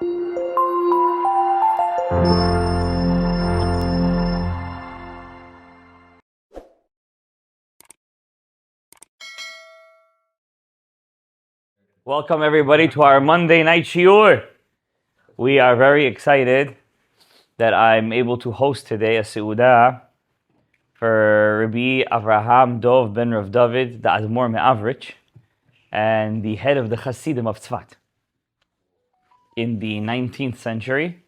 Welcome everybody to our Monday night shiur. We are very excited that I'm able to host today a seudah for Rabbi Avraham Dov ben Rav David, the Admor Avritch, and the head of the Hasidim of Tzefat. In the 19th century,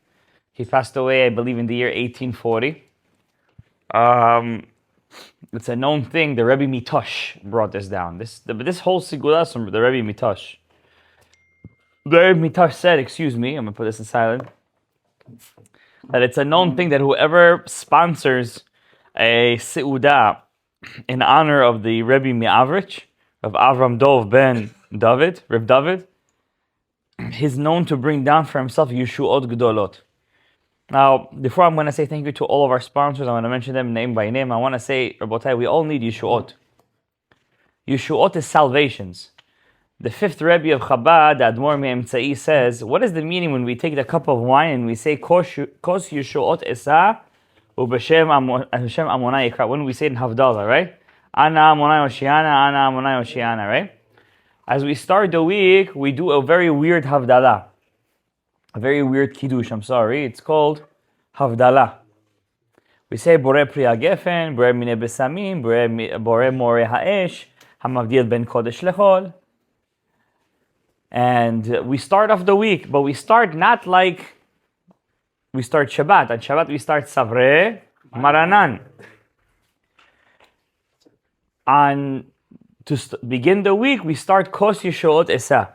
he passed away, I believe, in the year 1840. It's a known thing. The Rebbe Mitosh brought this down. This whole seudah is from the Rebbe Mitosh. The Rebbe Mitosh said, I'm going to put this in silent, that it's a known thing that whoever sponsors a seudah in honor of the Rebbe Avritch, of Avraham Dov ben David, Reb David, he's known to bring down for himself Yeshuot Gdolot. Now, before I'm going to say thank you to all of our sponsors, I'm going to mention them name by name. I want to say, Rabotai, we all need Yeshuot. Yeshuot is salvations. The fifth Rebbe of Chabad, the Admor Me'emtzai, says, what is the meaning when we take the cup of wine and we say, Kos Yeshuot Esa, Ubeshem Amonai Yikra, when we say in Havdalah, right? Ana Amonai Oshiana, Ana Amonai Oshiana, right? As we start the week, we do a very weird Havdalah. A very weird Kiddush, it's called Havdalah. We say, Bore Priya Gefen, Bore Mine Besamim, Bore More Ha'esh, Hamavdil Ben Kodesh Lechol. And we start off the week, but we start not like we start Shabbat. On Shabbat we start Savrei Maranan. Begin the week, we start Kos Yeshuot Esa.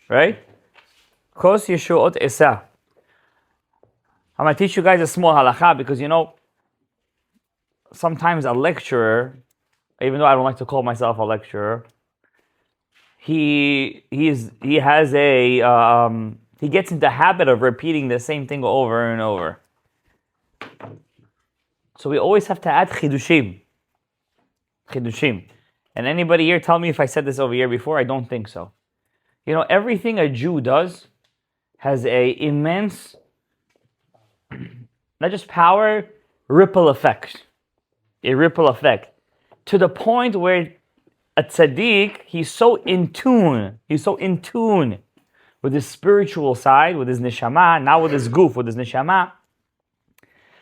Right? Kos Yeshuot Esa. I'm going to teach you guys a small halakha because, sometimes a lecturer, even though I don't like to call myself a lecturer, he gets into the habit of repeating the same thing over and over. So we always have to add chidushim. And anybody here tell me if I said this over here before? I don't think so. Everything a Jew does has a immense, not just power, ripple effect. A ripple effect. To the point where a tzaddik, he's so in tune with his spiritual side, with his neshama, not with his goof, with his neshama,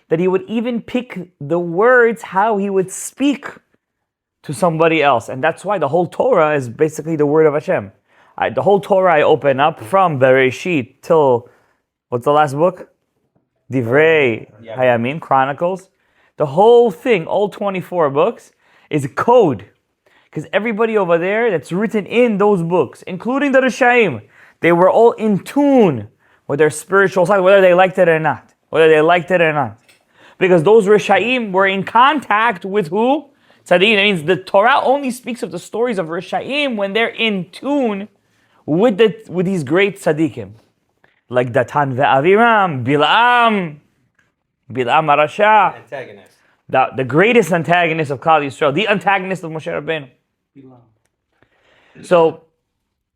that he would even pick the words how he would speak to somebody else. And that's why the whole Torah is basically the word of Hashem. The whole Torah I open up from Bereshit till, what's the last book? Divrei Hayamin, Chronicles. The whole thing, all 24 books, is a code. Because everybody over there that's written in those books, including the Rishaim, they were all in tune with their spiritual side, whether they liked it or not. Because those Rishaim were in contact with who? Tzaddik. That means the Torah only speaks of the stories of Rishaim when they're in tune with these great tzaddikim. Like Datan ve'Aviram, Bilam Arasha. Antagonist. The greatest antagonist of Klal Yisrael, the antagonist of Moshe Rabbeinu. So,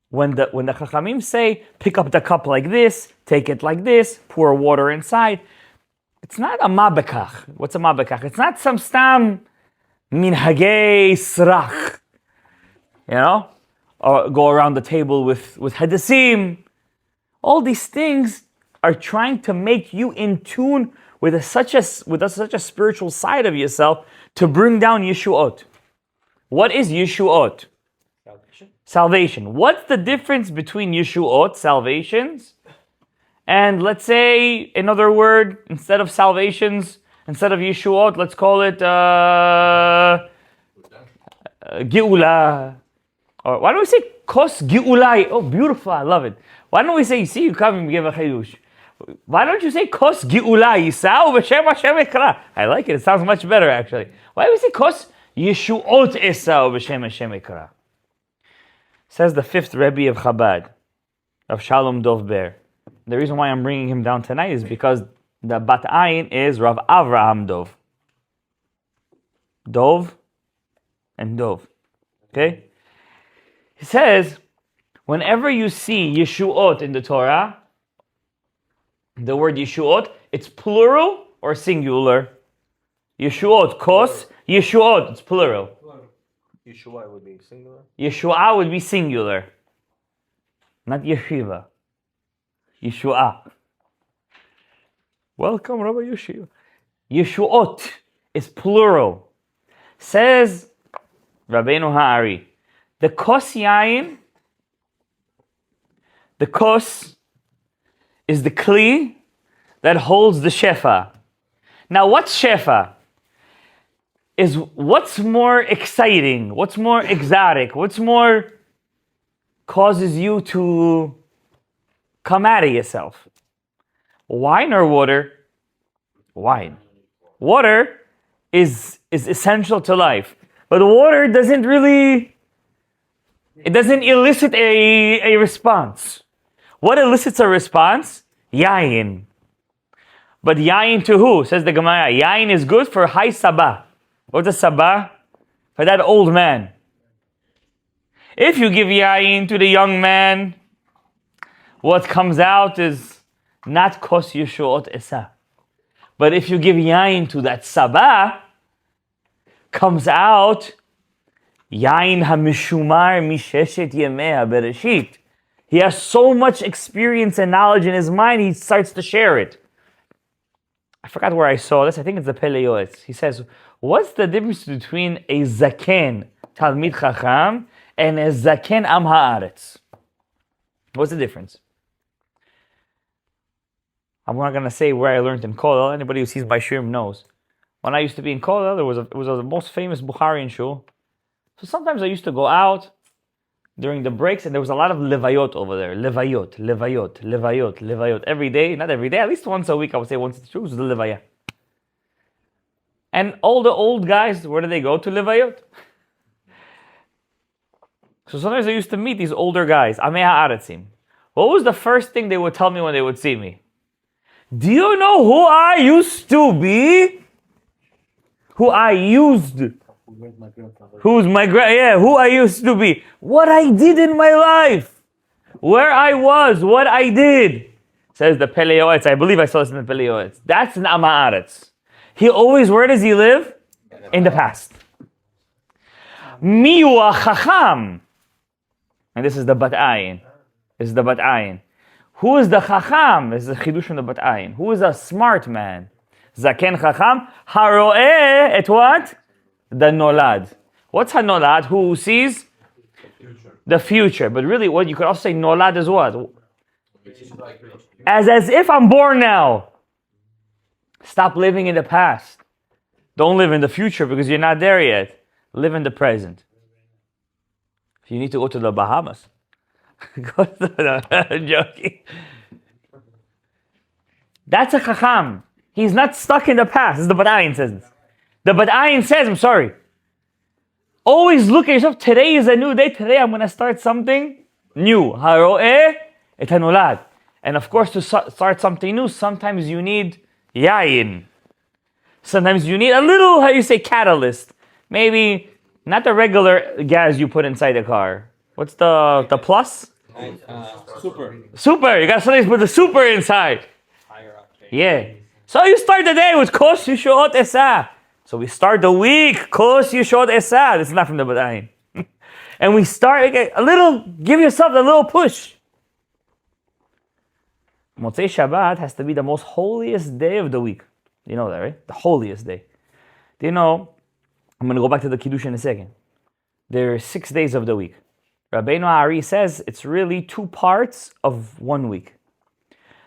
when the Chachamim say, pick up the cup like this, take it like this, pour water inside, it's not a mabekach. What's a mabekach? It's not some stam minhagei srach. Or go around the table with hadassim. All these things are trying to make you in tune with such a spiritual side of yourself to bring down Yeshuot. What is Yeshuot? Salvation. What's the difference between Yeshuot, salvations, and let's say, another word, instead of salvations, instead of Yeshuot, let's call it Geula. Or why don't we say Kos Geulai? Oh, beautiful, I love it. Why don't we say, you come and give a chidush. Why don't you say Kos Geulai? Yisau b'shem Hashem ekra. I like it sounds much better actually. Why do we say Kos Yeshuot Esau b'shem Hashem ekra? Says the fifth Rebbe of Chabad, of Shalom Dov Ber. The reason why I'm bringing him down tonight is because the Bat Ayin is Rav Avraham Dov. Dov and Dov. Okay? He says, whenever you see Yeshuot in the Torah, the word Yeshuot, it's plural or singular? Yeshuot, kos, Yeshuot, it's plural. Yeshua would be singular. Yeshua would be singular. Not Yeshiva. Yeshua. Welcome, Rabbi Yeshiva. Yeshuot is plural. Says Rabbeinu Ha'ari, the kos yayin, the kos is the kli that holds the shefa. Now, what's shefa? Is what's more exciting, what's more exotic, what's more causes you to come out of yourself? Wine or water? Wine. Water is essential to life. But water doesn't elicit a response. What elicits a response? Yayin. But yayin to who? Says the Gemara. Yayin is good for high sabah. What's a sabah? For that old man. If you give yayin to the young man, what comes out is not kos yeshuot esa. But if you give yayin to that sabah, comes out yayin hamishumar misheshet yemei bereshit. He has so much experience and knowledge in his mind, he starts to share it. I forgot where I saw this. I think it's the Pele Yoetz. He says, what's the difference between a zaken talmid chacham and a zaken am haaretz? What's the difference? I'm not going to say where I learned in Kollel. Anybody who sees my shirim knows. When I used to be in Kollel, it was the most famous Bukharian shul. So sometimes I used to go out during the breaks, and there was a lot of levayot over there. Levayot. Every day, not every day, at least once a week, I would say once it's true, was the levaya. And all the old guys, where do they go? To levayot. So sometimes I used to meet these older guys, Amei Ha'aretzim. What was the first thing they would tell me when they would see me? Do you know who I used to be? Who I used who I used to be, what I did in my life, where I was, what I did. Says the Pele Yoetz. I believe I saw this in the Pele Yoetz. That's an Am Haaretz. He always, where does he live? In the past. Miyu Chacham. And this is the Bat Ayin. Who is the Chacham? This is the Chidush from the Bat Ayin. Who is a smart man? Zaken Chacham. Haro'eh et what? The Nolad. What's Hanolad? Who sees? The future. But really, what you could also say Nolad is what? As if I'm born now. Stop living in the past. Don't live in the future because you're not there yet. Live in the present. If you need to go to the Bahamas, go to the joking. That's a Chacham. He's not stuck in the past. This is the Badayin says this. The Badayin says, I'm sorry. Always look at yourself. Today is a new day. Today I'm going to start something new. Haro'eh et hanolad. And of course, to start something new, sometimes you need yayin. Sometimes you need a little, catalyst. Maybe not the regular gas you put inside the car. What's the plus? Super. You got something to put the super inside. Yeah. So you start the day with kos yeshuot esa. So we start the week, kos yeshod esad. This is not from the Badayin. And we start give yourself a little push. Motzei Shabbat has to be the most holiest day of the week. You know that, right? The holiest day. Do you know, I'm going to go back to the Kiddush in a second. There are 6 days of the week. Rabbeinu Ari says it's really 2 parts of 1 week.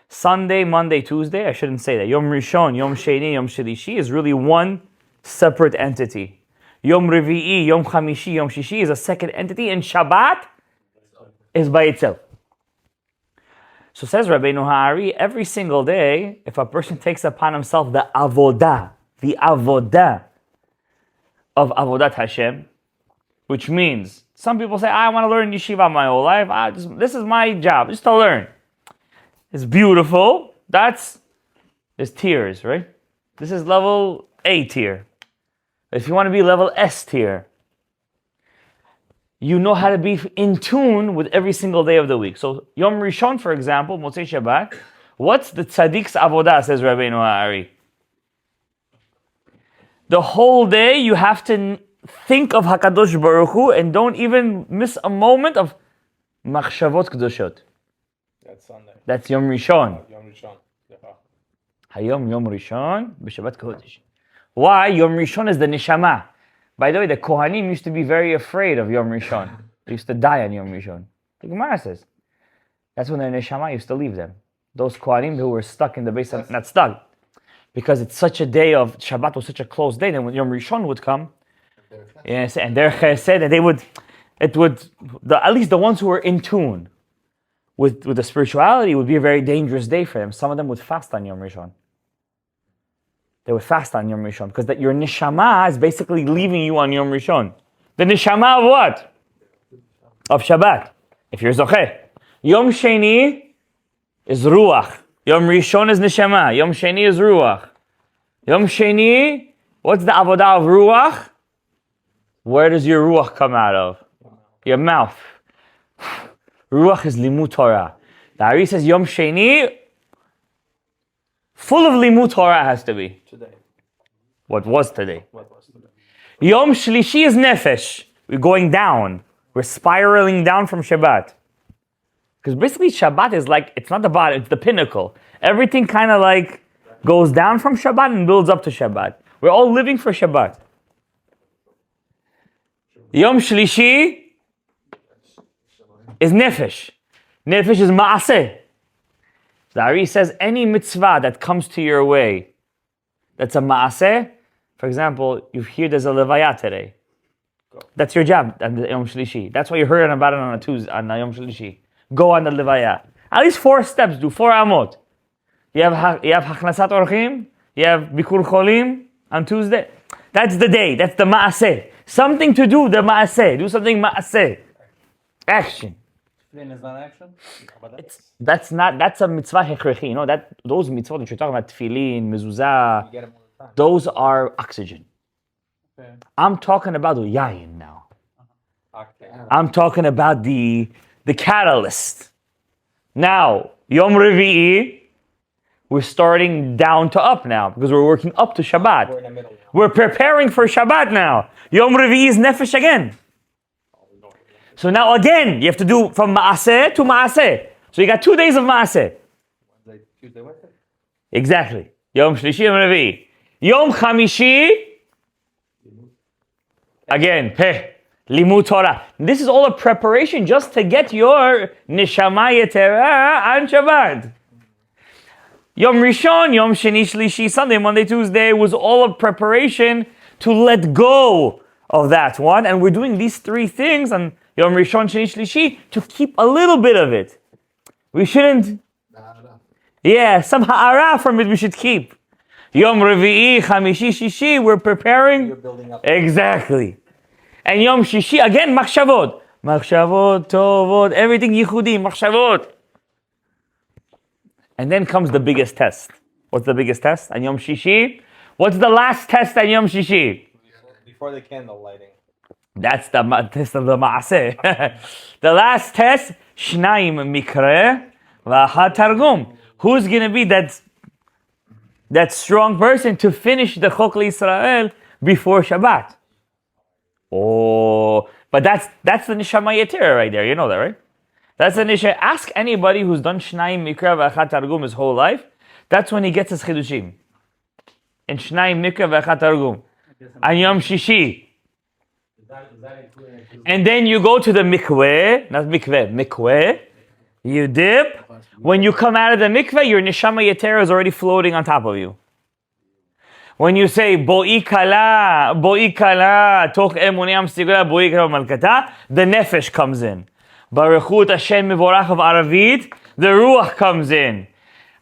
Sunday, Monday, Tuesday, I shouldn't say that. Yom Rishon, Yom Sheni, Yom Shlishi is really one separate entity. Yom Revi'i, Yom Chamishi, Yom Shishi is a second entity, and Shabbat is by itself. So says Rabbeinu Ha'ari, every single day, if a person takes upon himself the avodah of avodat Hashem, which means, some people say, I want to learn yeshiva my whole life. This is my job, just to learn. It's beautiful. There's tiers, right? This is level A tier. If you want to be level S tier, you know how to be in tune with every single day of the week. So Yom Rishon, for example, Motzei Shabbat, What's the tzaddik's avodah, says Rabbeinu Ha'ari? The whole day you have to think of HaKadosh Baruch Hu and don't even miss a moment of machshavot kedoshot. That's Sunday. That's Yom Rishon. Yom Rishon. Yeah. Hayom Yom Rishon b'Shabbat Kodesh. Why? Yom Rishon is the neshama. By the way, the Kohanim used to be very afraid of Yom Rishon. They used to die on Yom Rishon. The Gemara says. That's when their neshama used to leave them. Those Kohanim who were stuck in the base of, not stuck, because it's such a day of, Shabbat was such a close day, then when Yom Rishon would come, yes, and their chesed, and they would, at least the ones who were in tune with the spirituality, would be a very dangerous day for them. Some of them would fast on Yom Rishon. They would fast on Yom Rishon, because that your neshama is basically leaving you on Yom Rishon. The neshama of what? Of Shabbat. If you're zocheh. Yom Sheni is ruach. Yom Rishon is neshama. Yom Sheni is ruach. Yom Sheni, what's the avodah of ruach? Where does your ruach come out of? Your mouth. Ruach is limut Torah. The Ari says Yom Sheni, full of limut Torah has to be. Today. What was today? What was today? Yom Shlishi is nefesh. We're going down. We're spiraling down from Shabbat. Because basically Shabbat is like, it's not the bottom, it's the pinnacle. Everything kind of like goes down from Shabbat and builds up to Shabbat. We're all living for Shabbat. Yom Shlishi is nefesh. Nefesh is ma'aseh. The Ari says any mitzvah that comes to your way, that's a ma'aseh. For example, you hear there's a levaya today. That's your job on the Yom Shlishi. That's why you heard about it on a Tuesday, on the Yom Shlishi. Go on the levaya. At least 4 steps, do 4 amot. You have hachnasat orchim, you have bikur cholim on Tuesday. That's the day, that's the ma'aseh. Something to do, the ma'aseh. Do something ma'aseh. Action. Then is not action? That's a mitzvah hechrechi. You know, those mitzvot that you're talking about, tefillin, mezuzah, You get it all the time. those are oxygen. Okay. I'm talking about the yayin now. Okay. I'm talking about the catalyst. Now, Yom Revi'i, we're starting down to up now because we're working up to We're Shabbat. in the middle now. We're preparing for Shabbat now. Yom Revi'i is nefesh again. So now again, you have to do from Ma'aseh to Ma'aseh. So you got 2 days of Ma'aseh. Wednesday, Tuesday, Wednesday. Exactly. Yom Shlishi, Yom Revi'i. Yom Chamishi, again, Limud Torah. This is all a preparation just to get your Neshama Yetera on Shabbat. Yom Rishon, Yom Sheni, Shlishi, Sunday, Monday, Tuesday was all a preparation to let go of that one. And we're doing these 3 things on Yom Rishon, Sheni, Shlishi to keep a little bit of it. We shouldn't, some ha'ara from it we should keep. Yom Revi'i, Chamishi, Shishi, we're preparing. You're building up. Exactly. And Yom Shishi, again, machshavot. Machshavot, tovot, everything yichudi, machshavot. And then comes the biggest test. What's the biggest test? On Yom Shishi? What's the last test on Yom Shishi? Before the candle lighting. That's the test of the Maaseh. The last test, Shnaim Mikre V'Achad Targum. Who's going to be that strong person to finish the Chok L'Yisrael before Shabbat? Oh, but that's the Neshama Yetera right there. You know that, right? That's the Neshama. Ask anybody who's done Shnaim Mikra V'Achad Targum his whole life. That's when he gets his Chidushim. In Shnaim Mikra V'Achad Targum. On Yom Shishi. And then you go to the mikveh, not mikveh. You dip. When you come out of the mikveh, your Neshama Yetera is already floating on top of you. When you say Bo'i kala, toch emuniam sigula, Bo'i kala malkata, the nefesh comes in. Baruch Hashem mivorach of Aravit, the ruach comes in.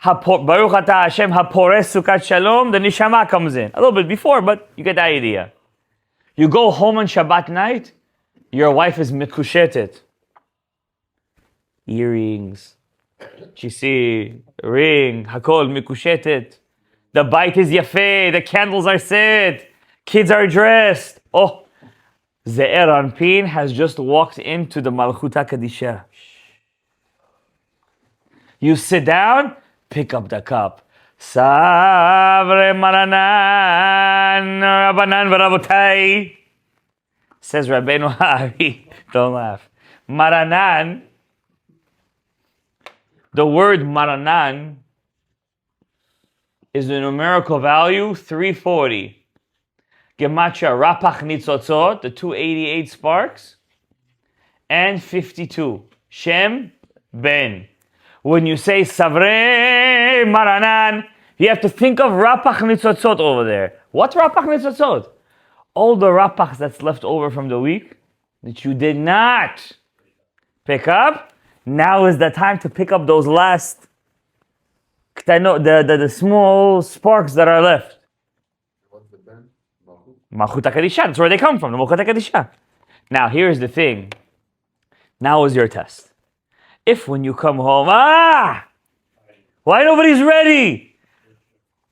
Baruch atah Hashem hapores sukat shalom, the neshama comes in. A little bit before, but you get the idea. You go home on Shabbat night, your wife is mikushetet. Earrings, chisi, ring, hakol mikushetet. The bite is yafeh, the candles are set, kids are dressed. Oh, Ze'er Anpin has just walked into the Malchuta Kadisha. You sit down, pick up the cup. Savre Maranan Rabbanan V'Rabotai. Says Rabbeinu Hari. Don't laugh. Maranan. The word Maranan is the numerical value 340. Gematria Rapach Nitzotzot, the 288 sparks, and 52. Shem Ben. When you say Savre Maranan, you have to think of Rapach Nitzotzot over there. What's Rapach Nitzotzot? All the Rapachs that's left over from the week that you did not pick up. Now is the time to pick up those last, the small sparks that are left. What's the Ben? Malchut HaKadisha, that's where they come from, the Malchut HaKadisha. Now, here's the thing. Now is your test. If when you come home, why nobody's ready?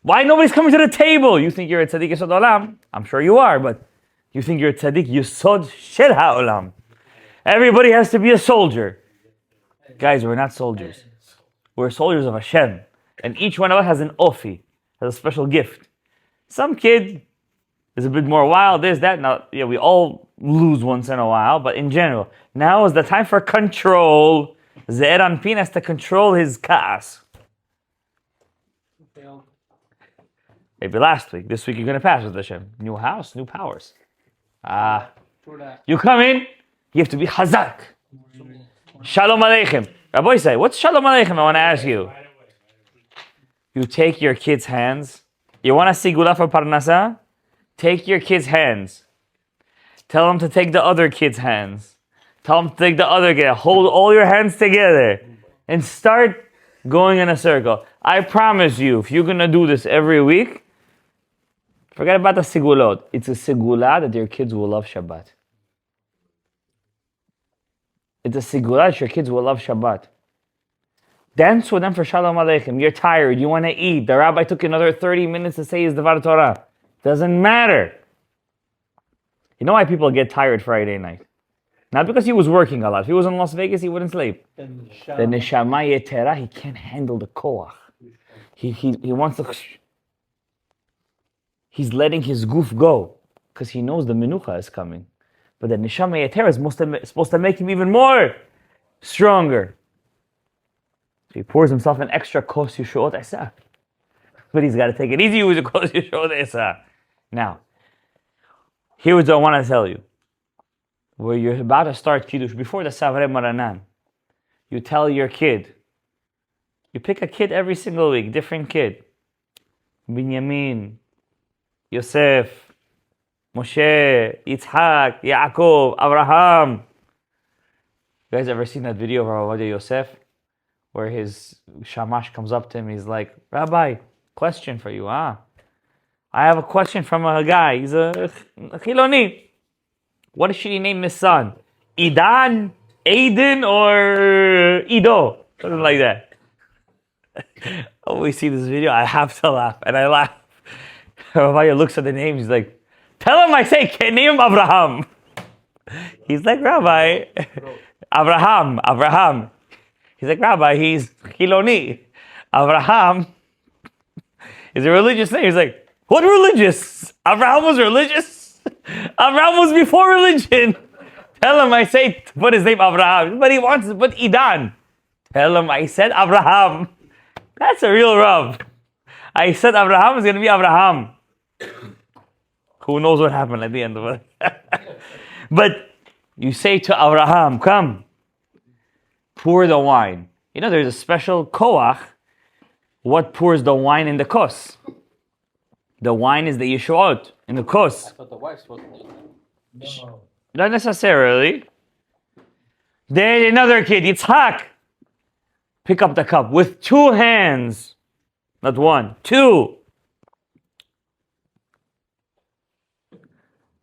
Why nobody's coming to the table? You think you're a tzaddik yesod olam? I'm sure you are, but you think you're a tzaddik yesod shel ha'olam. Everybody has to be a soldier. Guys, we're not soldiers. We're soldiers of Hashem. And each one of us has an ofi, has a special gift. Some kid is a bit more wild, this, that. Now, yeah, we all lose once in a while, but in general, now is the time for control. Ze'er Anpin has to control his ka'as. Maybe last week. This week you're going to pass with Hashem. New house, new powers. You come in, you have to be chazak. Shalom Aleichem. Rabbi say, what's Shalom Aleichem? I want to ask you. You take your kid's hands. You want to see gula for parnasa? Take your kid's hands. Tell them to take the other kid's hands. Tell them to take the other kid. Hold all your hands together and start going in a circle. I promise you, if you're going to do this every week, forget about the sigulot. It's a sigula that your kids will love Shabbat. It's a sigula that your kids will love Shabbat. Dance with them for Shalom Aleichem. You're tired. You want to eat. The rabbi took another 30 minutes to say his Devar Torah. Doesn't matter. You know why people get tired Friday night? Not because he was working a lot. If he was in Las Vegas, he wouldn't sleep. The neshama yetera, he can't handle the koach. He wants to... He's letting his goof go because he knows the menucha is coming. But the neshama yetera is supposed to make him even more stronger. So he pours himself an extra kos yeshuot esa. But he's got to take it easy with the kos yeshuot esa. Now, here's what I want to tell you. Where you're about to start Kiddush, before the Savre Maranan, you tell your kid, you pick a kid every single week, different kid. Binyamin, Yosef, Moshe, Yitzhak, Yaakov, Avraham. You guys ever seen that video of Rabbi Yosef? Where his shamash comes up to him, he's like, Rabbi, question for you, I have a question from a guy, he's a Chiloni. What should he name his son? Idan, Aiden, or Ido? Something like that. Oh, we see this video, I have to laugh. And I laugh. Rabbi looks at the names, he's like, tell him I say, can't name him Avraham. He's like, Rabbi, Avraham. He's like, Rabbi, he's Chiloni. Avraham is a religious name. He's like, what religious? Avraham was religious? Avraham was before religion. Tell him I say, put his name Avraham. But he wants to put Idan. Tell him I said Avraham. That's a real rub. I said Avraham is going to be Avraham. Who knows what happened at the end of it. But you say to Avraham, come, pour the wine. You know, there's a special koach. What pours the wine in the kos? The wine is the yeshuot in the kos. I thought the wife's supposed to do that. Not necessarily. Then another kid, Yitzhak. Pick up the cup with two hands. Not one, two.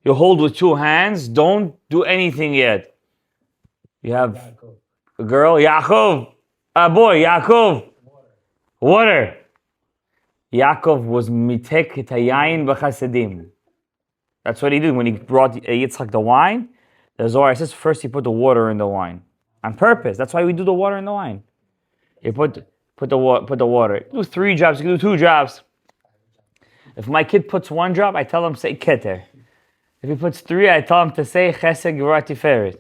You hold with two hands. Don't do anything yet. You have a girl, Yaakov. A boy, Yaakov. Water. Yaakov was mitek et hayayin b'chasedim. That's what he did when he brought Yitzchak the wine. The Zohar says first he put the water in the wine on purpose. That's why we do the water in the wine. He put Put the water. Do 3 drops. You can do 2 drops. If my kid puts 1 drop, I tell him say keter. If he puts 3, I tell him to say chesed gevurah tiferet.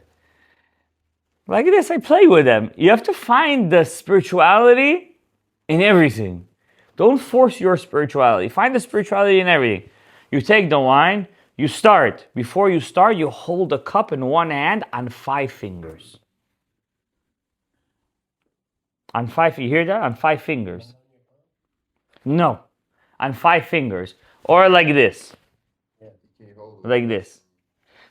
Like this, I play with them. You have to find the spirituality in everything. Don't force your spirituality. Find the spirituality in everything. You take the wine, you start. Before you start, you hold a cup in one hand on 5 fingers. On 5, you hear that? On 5 fingers. No. On 5 fingers. Or like this. Like this.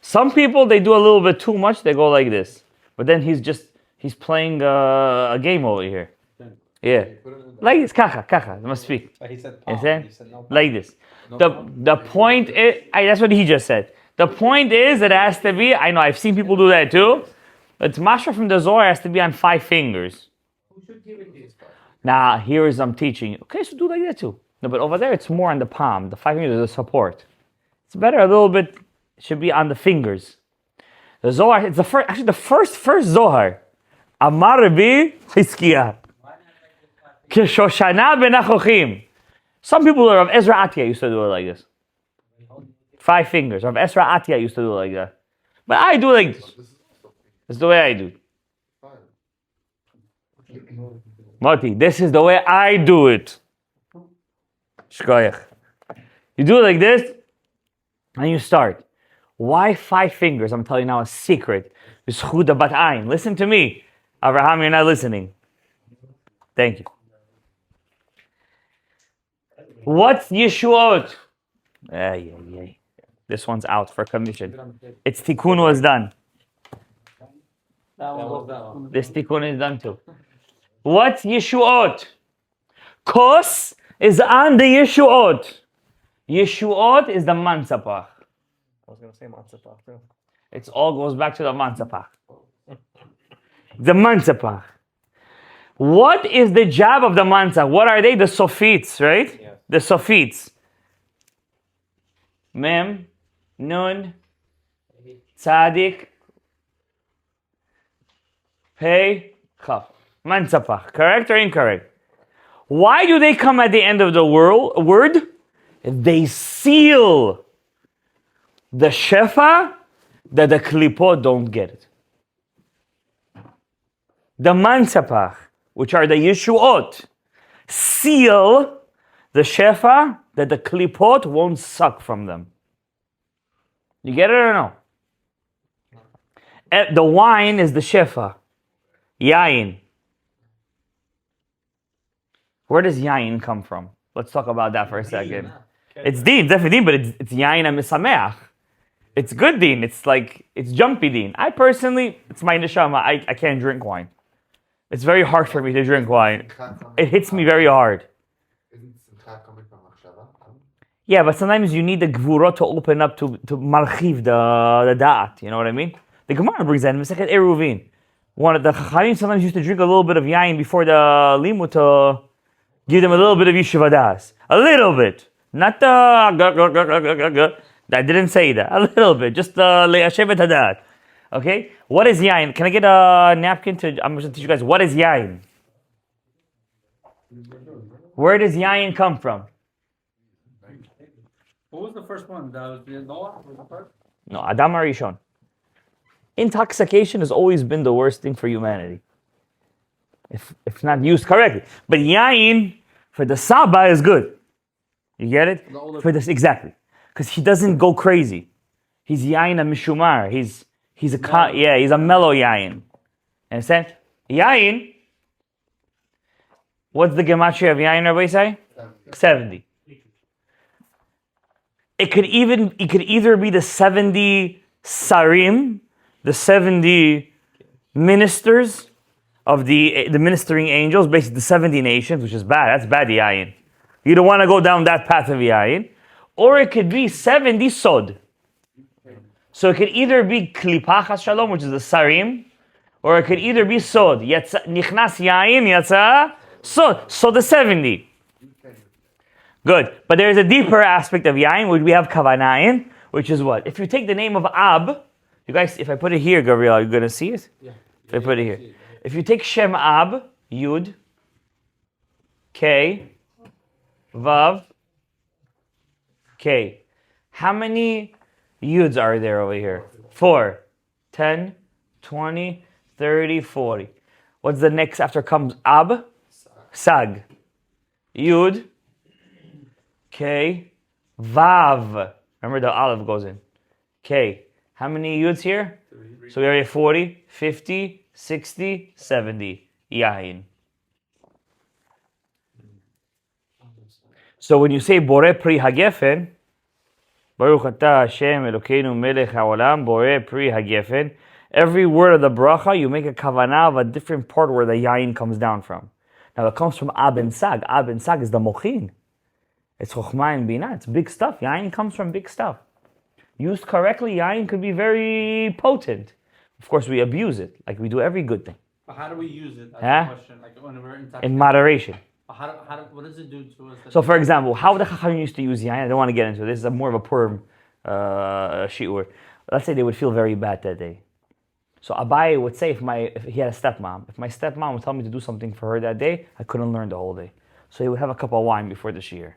Some people, they do a little bit too much, they go like this. But then he's playing a game over here. Yeah. Like this, kacha, must speak. But he said You palm. see? He said no palm. Like this. No The palm. point is, that's what he just said. The point is that it has to be, I know, I've seen people do that too. It's Mashra from the Zohar has to be on 5 fingers. Who should give it this part? Now, here is I'm teaching you. Okay, so do like that too. No, but over there it's more on the palm. The 5 fingers is the support. It's better a little bit, it should be on the fingers. The Zohar, it's the first, actually the first Zohar. Amar Rabbi Chizkiah. Kishoshana benachochim. Some people of Ezra Atiyah used to do it like this. 5 fingers. Of Ezra Atiyah used to do it like that. But I do like this. This is also This is the way I do. fine. Moti, this is the way I do it. Shkoyach. You do it like this, and you start. Why 5 fingers? I'm telling you now a secret. B'zchut bat Ayin. Listen to me. Avraham, you're not listening. Thank you. What's Yeshuot? This one's out for commission. Its tikkun was done. That was that one. This tikkun is done too. What's Yeshuot? Kos is on the Yeshuot. Yeshuot is the mansapach. I was going to say matzah too. It all goes back to the mansapach. The mansapach. What is the job of the mansapach? What are they? The sofits, right? Yes. The sofits. Mem, nun, tzadik, pei, chaf. Mansapach. Correct or incorrect? Why do they come at the end of the word? They seal the shefa that the klipot don't get it. The mansapach, which are the yeshuot, seal the shefa that the klipot won't suck from them. You get it or no? The wine is the shefa. Yayin. Where does yayin come from? Let's talk about that for a second. It's din, definitely din, but it's yayin misameach. It's good din. It's jumpy din. I personally, it's my neshama. I can't drink wine. It's very hard for me to drink wine. It hits me very hard. Isn't simcha coming from machshava? Yeah, but sometimes you need the gvurot to open up to marchiv the da'at. You know what I mean? The Gemara brings that in Masechet Eruvin. One of the Chachamim sometimes used to drink a little bit of yain before the limud to give them a little bit of yeshiva das. A little bit. Not the I didn't say that. A little bit. Just le'ashevet hadat. Okay? What is yain? Can I get a napkin I'm going to teach you guys. What is yain? Where does yain come from? What was the first one? That was Noah? Was the first? No, Adam Arishon. Intoxication has always been the worst thing for humanity. If not used correctly. But yain for the Saba is good. You get it? For this, exactly. Because he doesn't go crazy. He's yain a mishumar. He's a mellow yain. Understand? Yain. What's the gematria of yain, Rabbi say? 70. It could either be the 70 sarim, the 70 ministers of the ministering angels, basically the 70 nations, which is bad. That's bad yain. You don't want to go down that path of yain. Or it could be 70 sod. So it could either be klipachas shalom, which is the sarim, or it could either be sod. Nichnas yain, yatsa sod. So the 70. Good. But there's a deeper aspect of yain, which we have kavanayin, which is what? If you take the name of Ab, you guys, if I put it here, Gabriel, are you going to see it? Yeah. If I put it here. If you take Shem Ab, Yud, K, Vav, K. How many Yuds are there over here? 4, 10, 20, 30, 40. What's the next after comes Ab? Sag. Yud, K, Vav. Remember the Aleph goes in. K. How many Yuds here? 3. So we are at 40, 50, 60, 70. Yain. So when you say Bore Pri Hagefen, Baruch Atah Hashem Elokeinu Melech HaOlam Bore Pri Hagefen, every word of the bracha, you make a kavanah of a different part where the yain comes down from. Now it comes from Ab and Sag. Ab and Sag is the mochin. It's chokhmah and binah. It's big stuff. Yain comes from big stuff. Used correctly, yain could be very potent. Of course, we abuse it, like we do every good thing. But how do we use it? That's Huh? the question. Like when we're in In moderation. what does it do to us? So, for example, how the Chachamim used to use yain, I don't want to get into it. This is more of a Purim shiur. Let's say they would feel very bad that day. So Abaye would say, if he had a stepmom, if my stepmom would tell me to do something for her that day, I couldn't learn the whole day. So he would have a cup of wine before the shiur.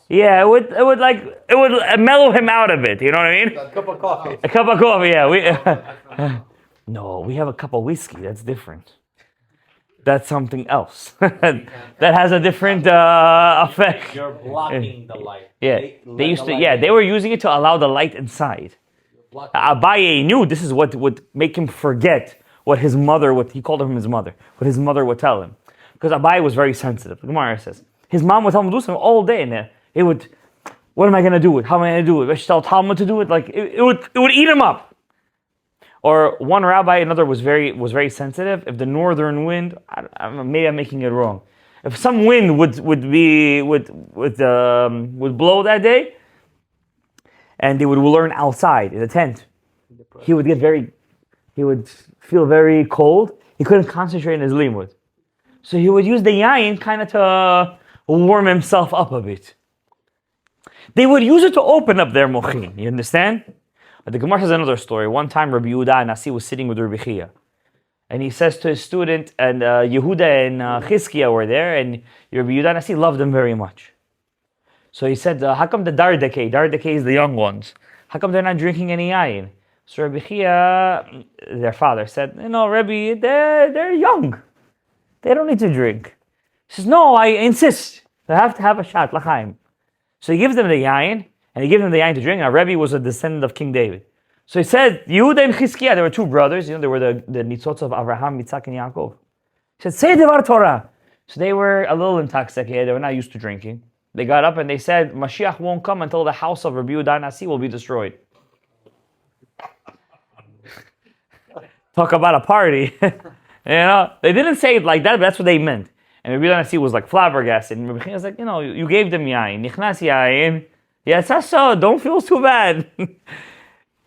Yeah, it would mellow him out a bit. You know what I mean? A cup of coffee. A cup of coffee. Yeah, no, we have a cup of whiskey. That's different. That's something else. That has a different effect. You're blocking the light. Yeah, they used to. Yeah, they were using it to allow the light inside. Abaye knew this is what would make him forget what his mother, what he called him his mother, what his mother would tell him. Because Abaye was very sensitive. The Gemara says his mom would tell him to do something all day, and it would. What am I going to do with? How am I going to do it? I should tell Talmud to do it. Like it would eat him up. Or one rabbi, another was very sensitive. If the northern wind, maybe I'm making it wrong. If some wind would blow that day, and they would learn outside in the tent, he would feel very cold. He couldn't concentrate in his limud. So he would use the yayin kind of to warm himself up a bit. They would use it to open up their mochin. You understand? The Gemara has another story. One time Rabbi Yehuda Nasi was sitting with Rabbi Chia, and he says to his student, and Yehuda and Chizkiah were there, and Rabbi Yehuda Nasi loved them very much. So he said, how come the Dardeke is the young ones, how come they're not drinking any yayin? So Rabbi Chia, their father, said, Rabbi, they're young. They don't need to drink. He says, no, I insist. They have to have a shot, l'chaim. So he gives them the yayin, and he gave them the yain to drink. Now Rebbe was a descendant of King David. So he said, Yehuda and Chizkiah, there were two brothers, they were the nitzots of Avraham, Yitzhak, and Yaakov. He said, say Devar Torah. So they were a little intoxicated, they were not used to drinking. They got up and they said, Mashiach won't come until the house of Rabbi Yehuda Nasi will be destroyed. Talk about a party. They didn't say it like that, but that's what they meant. And Rabbi Yehuda Nasi was like flabbergasted. And Rabbi Chia was like, you gave them yain. Nichnas yain. Yes, so don't feel too bad.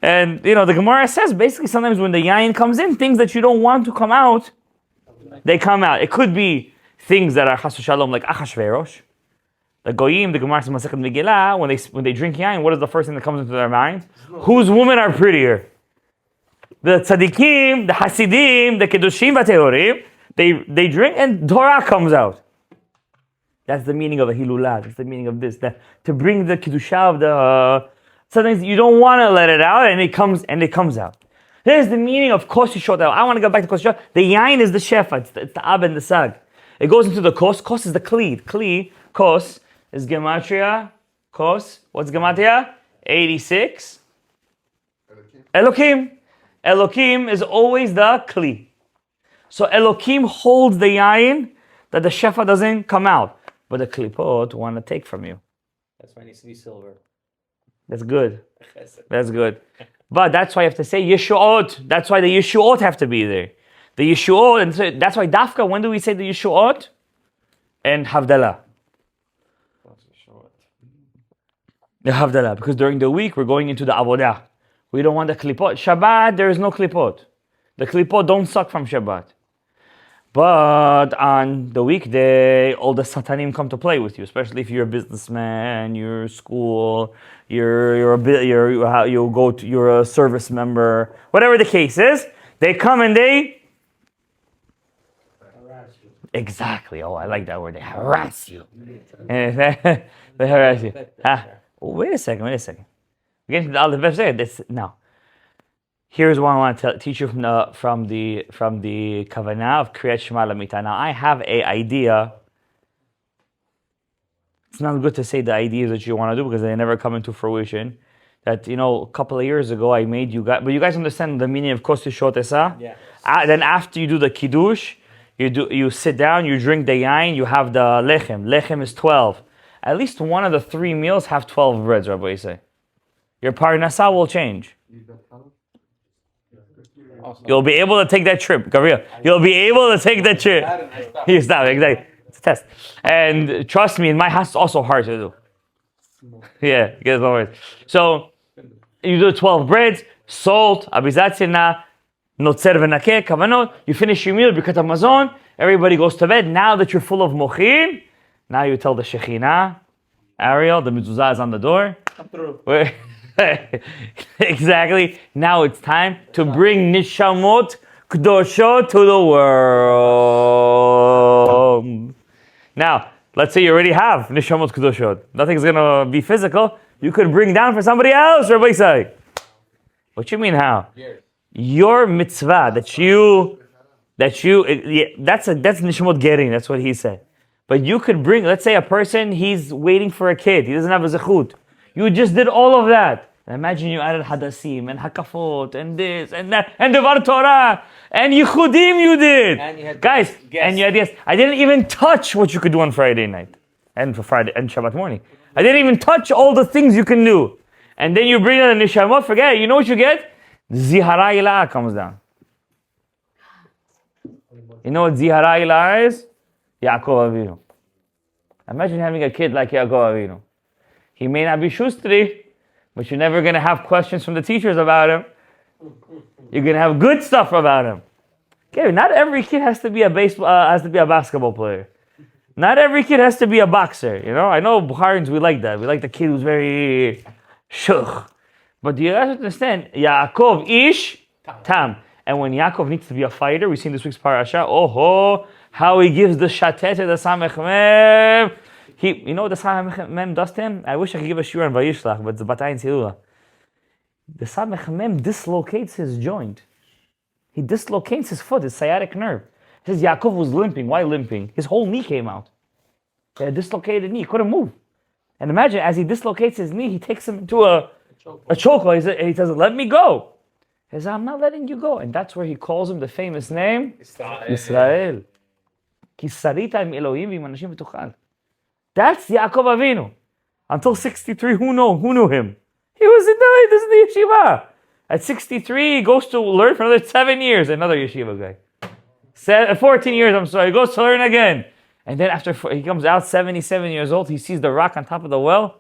And the Gemara says basically sometimes when the yain comes in, things that you don't want to come out, they come out. It could be things that are chas v'shalom, like Achashverosh. The goyim, the Gemara says Masechet Megillah, when they drink yain, what is the first thing that comes into their mind? Whose women are prettier? The tzaddikim, the hasidim, the kedushim v'tehorim. They drink and Torah comes out. That's the meaning of a HELULA. That's the meaning of this. That to bring the kedusha of the. Sometimes you don't want to let it out, and it comes out. Here's the meaning of kos yishot. I want to go back to kos yishot. The yain is the shefa. It's the ab and the sag. It goes into the kos. Kos is the kli. Kli kos is gematria. Kos. What's gematria? 86. Elokim. Elokim is always the kli. So Elokim holds the yain that the shefa doesn't come out. But the klipot want to take from you. That's why it needs to be silver. That's good. That's good. But that's why you have to say Yeshuot. That's why the Yeshuot have to be there. The Yeshuot, and so that's why Dafka, when do we say the Yeshuot? And Havdalah. The Havdalah. Because during the week, we're going into the Avodah. We don't want the klipot. Shabbat, there is no klipot. The klipot don't suck from Shabbat. But on the weekday, all the satanim come to play with you, especially if you're a businessman, you're school, you're a service member, whatever the case is. They come and they Exactly. Oh, I like that word. They harass you. They harass you. Wait a second. We're getting to the Aleph this now. Here's what I want to teach you from the Kavanah of Kriyat Shema Lamita. Now I have a idea. It's not good to say the ideas that you want to do because they never come into fruition. That a couple of years ago I made you guys, but you guys understand the meaning of Kosti Shotesa? Yeah. Then after you do the Kiddush, you sit down, you drink the Ayin, you have the Lechem. Lechem is 12. At least one of the 3 meals have 12 breads, Rabbi say. Your Parnasah will change. You'll be able to take that trip, Gabriel. You'll be able to take that trip. You stop, exactly. It's a test. And trust me, in my house, it's also hard to do. Yeah, you guys always. So, you do 12 breads, salt, abizatzina, notzer v'nakeh, kavanot. You finish your meal, birkat hamazon. Everybody goes to bed. Now that you're full of mochin, now you tell the Shekhinah, Ariel, the mezuzah is on the door. Come through. Exactly. Now it's time to bring Nishamot Kedoshot to the world. Now, let's say you already have Nishamot Kedoshot. Nothing's going to be physical. You could bring down for somebody else, Rabbi say. What you mean how? Your mitzvah that's Nishamot Gerin, that's what he said. But you could bring, let's say a person, he's waiting for a kid. He doesn't have a zechut. You just did all of that. And imagine you added hadassim and hakafot and this and that and devar Torah and yichudim you did. And you had guys, guests. and you had guests. I didn't even touch what you could do on Friday night and for Friday and Shabbat morning. I didn't even touch all the things you can do. And then you bring in a nishamot, forget it. You know what you get? Zihara ilah comes down. You know what Zihara ilah is? Yaakov Avinu. Imagine having a kid like Yaakov Avinu. He may not be shustri, but you're never going to have questions from the teachers about him. You're going to have good stuff about him. Okay, not every kid has to be a basketball player. Not every kid has to be a boxer. I know Bukharians, we like that. We like the kid who's very shukh. But do you guys understand? Yaakov ish tam. And when Yaakov needs to be a fighter, we see in this week's parasha, how he gives the shatet to the samech mem. You know what the Samech Mem does to him? I wish I could give a shiur on Vayishlach, but it's Batayin's HELULA. The Samech Mem dislocates his joint. He dislocates his foot, his sciatic nerve. He says Yaakov was limping. Why limping? His whole knee came out. He had a dislocated knee. He couldn't move. And imagine, as he dislocates his knee, he takes him into a chokehold. He says, let me go. He says, I'm not letting you go. And that's where he calls him the famous name, Israel. Ki sarita im Elohim v'im anashim v'tuchal. That's Yaakov Avinu. Until 63, who knew him? He was in the yeshiva. At 63, he goes to learn for another 7 years. Another yeshiva guy. 14 years, he goes to learn again. And then after he comes out 77 years old, he sees the rock on top of the well.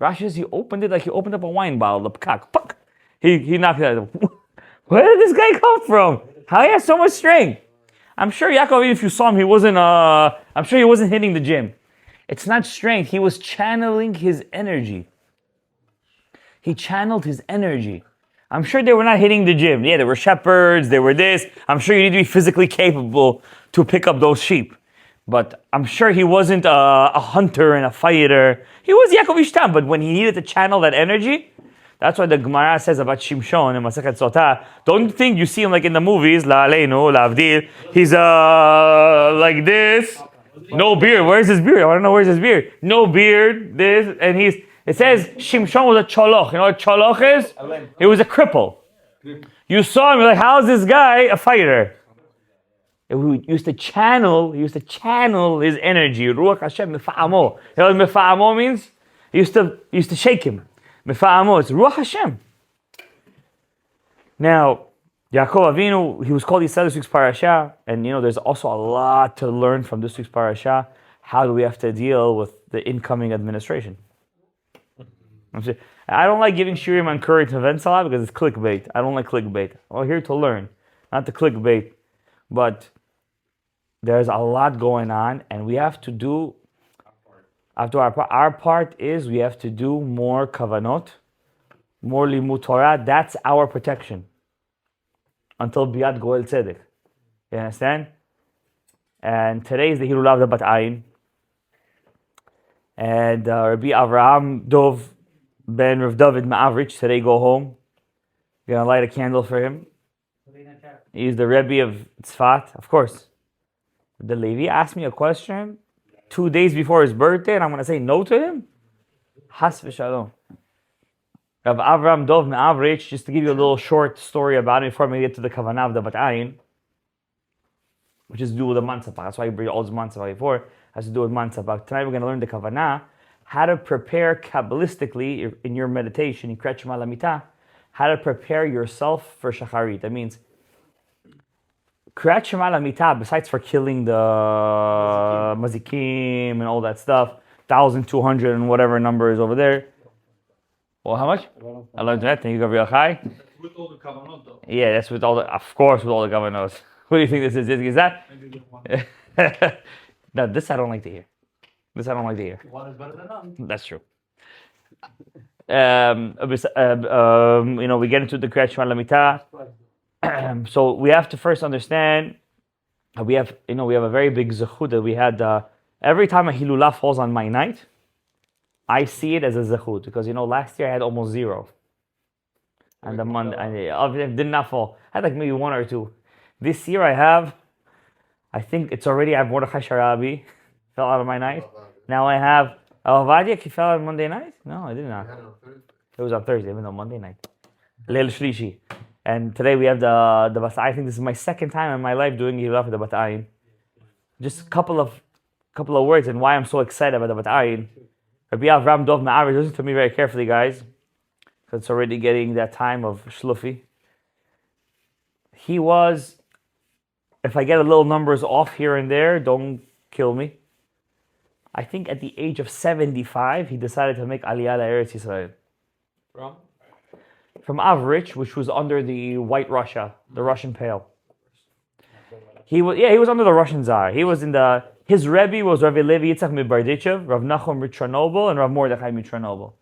Rashi says he opened it like he opened up a wine bottle. The pkak, puck. He knocked it out. Where did this guy come from? How he has so much strength? I'm sure Yaakov, if you saw him, he wasn't hitting the gym. It's not strength. He was channeling his energy. He channeled his energy. I'm sure they were not hitting the gym. Yeah, they were shepherds. They were this. I'm sure you need to be physically capable to pick up those sheep. But I'm sure he wasn't a hunter and a fighter. He was Yaakov Ishtam. But when he needed to channel that energy, that's why the Gemara says about Shimshon and Masechet Sotah. Don't think you see him like in the movies. La aleinu, la avdil. He's like this. No beard. Where's his beard? I want to know where's his beard. No beard. This and it says Shimshon was a choloch. You know what choloch is? He was a cripple. You saw him, you're like, how's this guy a fighter? He used to channel his energy. Ruach Hashem mifa'amo. You know what mifa'amo means? He used to shake him. Mifa'amo, it's Ruach Hashem. Now, Yaakov Avinu, he was called Yisrael this week's parasha, and there's also a lot to learn from this week's parasha. How do we have to deal with the incoming administration? I don't like giving shiurim on current events a lot because it's clickbait. I don't like clickbait. I'm here to learn, not to clickbait. But there's a lot going on, and we have to do. Our part is we have to do more kavanot, more limud Torah. That's our protection until biat goel tzedek. You understand? And today is the HELULA of the Bat Ayin. And Rabbi Avraham Dov ben Rav David Avritch today go home. We're gonna light a candle for him. He's the Rebbe of Tzefat, of course. The Levi asked me a question 2 days before his birthday, and I'm gonna say no to him. Has v'shalom. Rav Avraham Dov ben Avritch, just to give you a little short story about it before we get to the Kavanah of the Bat Ayin, which is to do with the Matzah. That's why you bring all this Matzah before. Has to do with Matzah. Tonight we're going to learn the Kavanah, how to prepare Kabbalistically in your meditation, in Kriyat Shema Lamita, how to prepare yourself for Shacharit. That means Kriyat Shema Lamita, besides for killing the Mazikim and all that stuff, 1,200 and whatever number is over there. Well, how much? I learned that. Thank you, Gabriel Chai. With all the kavanot though. Yeah, that's with all the, of course, with all the Kavanot. What do you think this is? Is that? No, this I don't like to hear. This I don't like to hear. One is better than none. That's true. We get into the Kriyat Shema Lamita. So we have to first understand we have a very big zechut that we had. Every time a HELULA falls on my night, I see it as a zechut because last year I had almost zero. And the Monday it did not fall. I had like maybe one or two. This year I have Mordechai Sharabi fell out of my night. Now I have Avadia. He fell out on Monday night? No, I did not. It was on Thursday, even though Monday night. Leil Shlishi. And today we have the Bat Ayin. I think this is my second time in my life doing HELULA for the Bat Ayin. Just a couple of words and why I'm so excited about the Bat Ayin. Rabbi Avraham Dov Ma'avish, listen to me very carefully, guys, because it's already getting that time of Shlufi. He was, if I get a little numbers off here and there, don't kill me. I think at the age of 75, he decided to make Aliyah Eretz Yisrael. From Avritch, which was under the White Russia, the Russian Pale. He was under the Russian Tsar. He was his Rebbe was Rabbi Levi Yitzchak Mibardichev, Rav Nachum Chernobyl, and Rav Mordechai Chernobyl.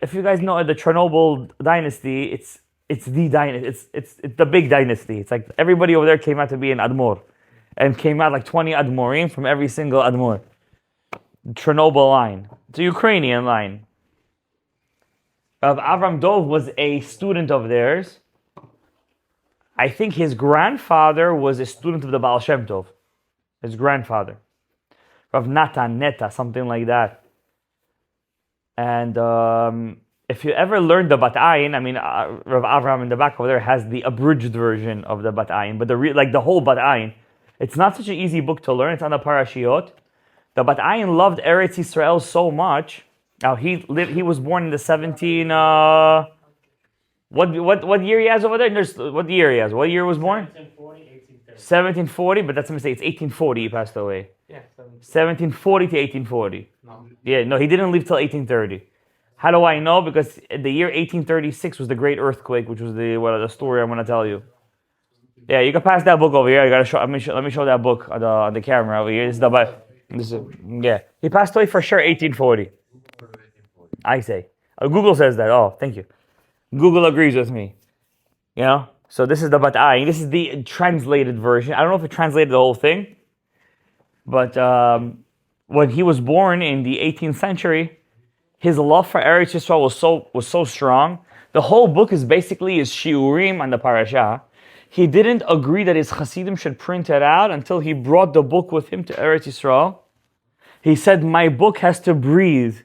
If you guys know the Chernobyl dynasty, it's the dynasty. It's the big dynasty. It's like everybody over there came out to be an Admor, and came out like 20 Admorim from every single Admor. Chernobyl line. It's a Ukrainian line. Rav Avraham Dov was a student of theirs. I think his grandfather was a student of the Baal Shem Tov. His grandfather. Rav Natan, Neta, something like that. And if you ever learned the Bat Ayin, Rav Avraham in the back over there has the abridged version of the Bat Ayin, but the whole Bat Ayin, it's not such an easy book to learn. It's on the Parashiot. The Bat Ayin loved Eretz Yisrael so much. Now he was born in the 17. What year he has over there? What year he has? What year was born? 1740, but that's a mistake. It's 1840 he passed away. Yeah, 1740 to 1840. No. Yeah, no, he didn't live till 1830. How do I know? Because the year 1836 was the great earthquake, which was the story I'm going to tell you. Yeah, you can pass that book over here. You gotta show. Let me show that book on the camera over here. He passed away for sure 1840. I say. Google says that. Oh, thank you. Google agrees with me. So this is the Bat Ayin. This is the translated version. I don't know if it translated the whole thing, but when he was born in the 18th century, his love for Eretz Yisrael was so strong. The whole book is basically his shiurim on the parasha. He didn't agree that his Hasidim should print it out until he brought the book with him to Eretz Yisrael. He said, my book has to breathe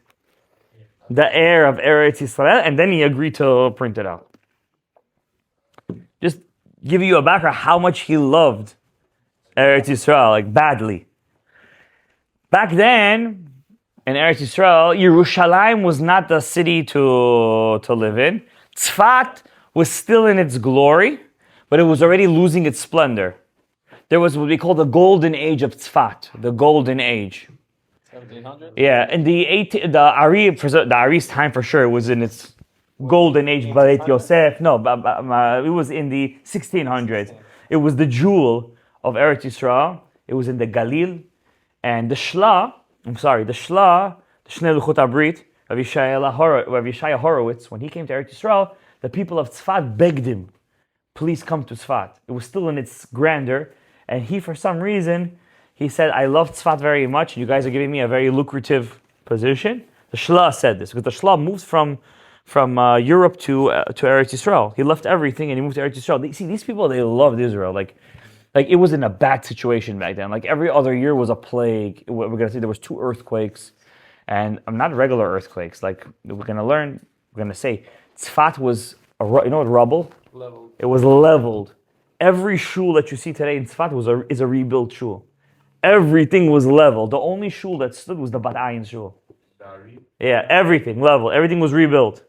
the air of Eretz Yisrael, and then he agreed to print it out. Just give you a background how much he loved Eretz Yisrael, like badly. Back then, in Eretz Yisrael, Yerushalayim was not the city to live in. Tzefat was still in its glory, but it was already losing its splendor. There was what we call the golden age of Tzefat, the golden age. 1700? Yeah, and the Ari's time for sure was in its golden age. Beit Yosef, no, it was in the 1600s. It was the jewel of Eretz Yisrael. It was in the Galil, and the Shnei Luchot Abrit, Rav Yishaya Horowitz, when he came to Eretz Yisrael, the people of Tzefat begged him, please come to Tzefat. It was still in its grandeur, and he, for some reason, He said, I love Tzefat very much, and you guys are giving me a very lucrative position. The Shla said this, because the Shla moves from Europe to Eretz Yisrael. He left everything and he moved to Eretz Yisraal. See, these people, they loved Israel. Like it was in a bad situation back then. Like every other year was a plague. We're going to see there was 2 earthquakes, and not regular earthquakes. Like we're going to say, Tzefat was, rubble? Level. It was leveled. Every shul that you see today in Tzefat is a rebuilt shul. Everything was leveled. The only shul that stood was the Bat Ayin shul. Yeah, everything level. Everything was rebuilt.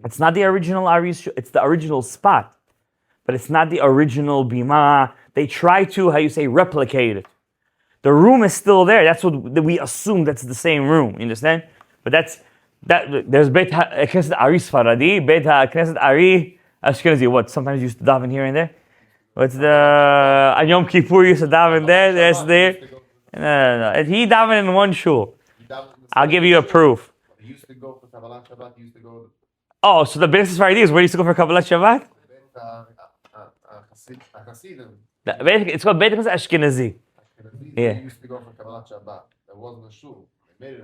It's not the original Ari's shul. It's the original spot, but it's not the original bima. They try to, replicate it. The room is still there. That's what we assume. That's the same room. You understand? But there's Beit HaKnesset Ari Sfaradi, Beit HaKnesset Ari Ashkenazi. What? Sometimes you used to daven here and there. What's the on Yom Kippur used to daven there? There's there. No. He davened in one shul. I'll give you a proof. He used to go for Kabbalat Shabbat. He used to go. Oh, so the basis for ideas, where he used to go for Kabbalat Shabbat? Basically, it's called Beit HaKnesset Ashkenazi. Yeah. He used to go for Kabbalat Shabbat. There wasn't a shul.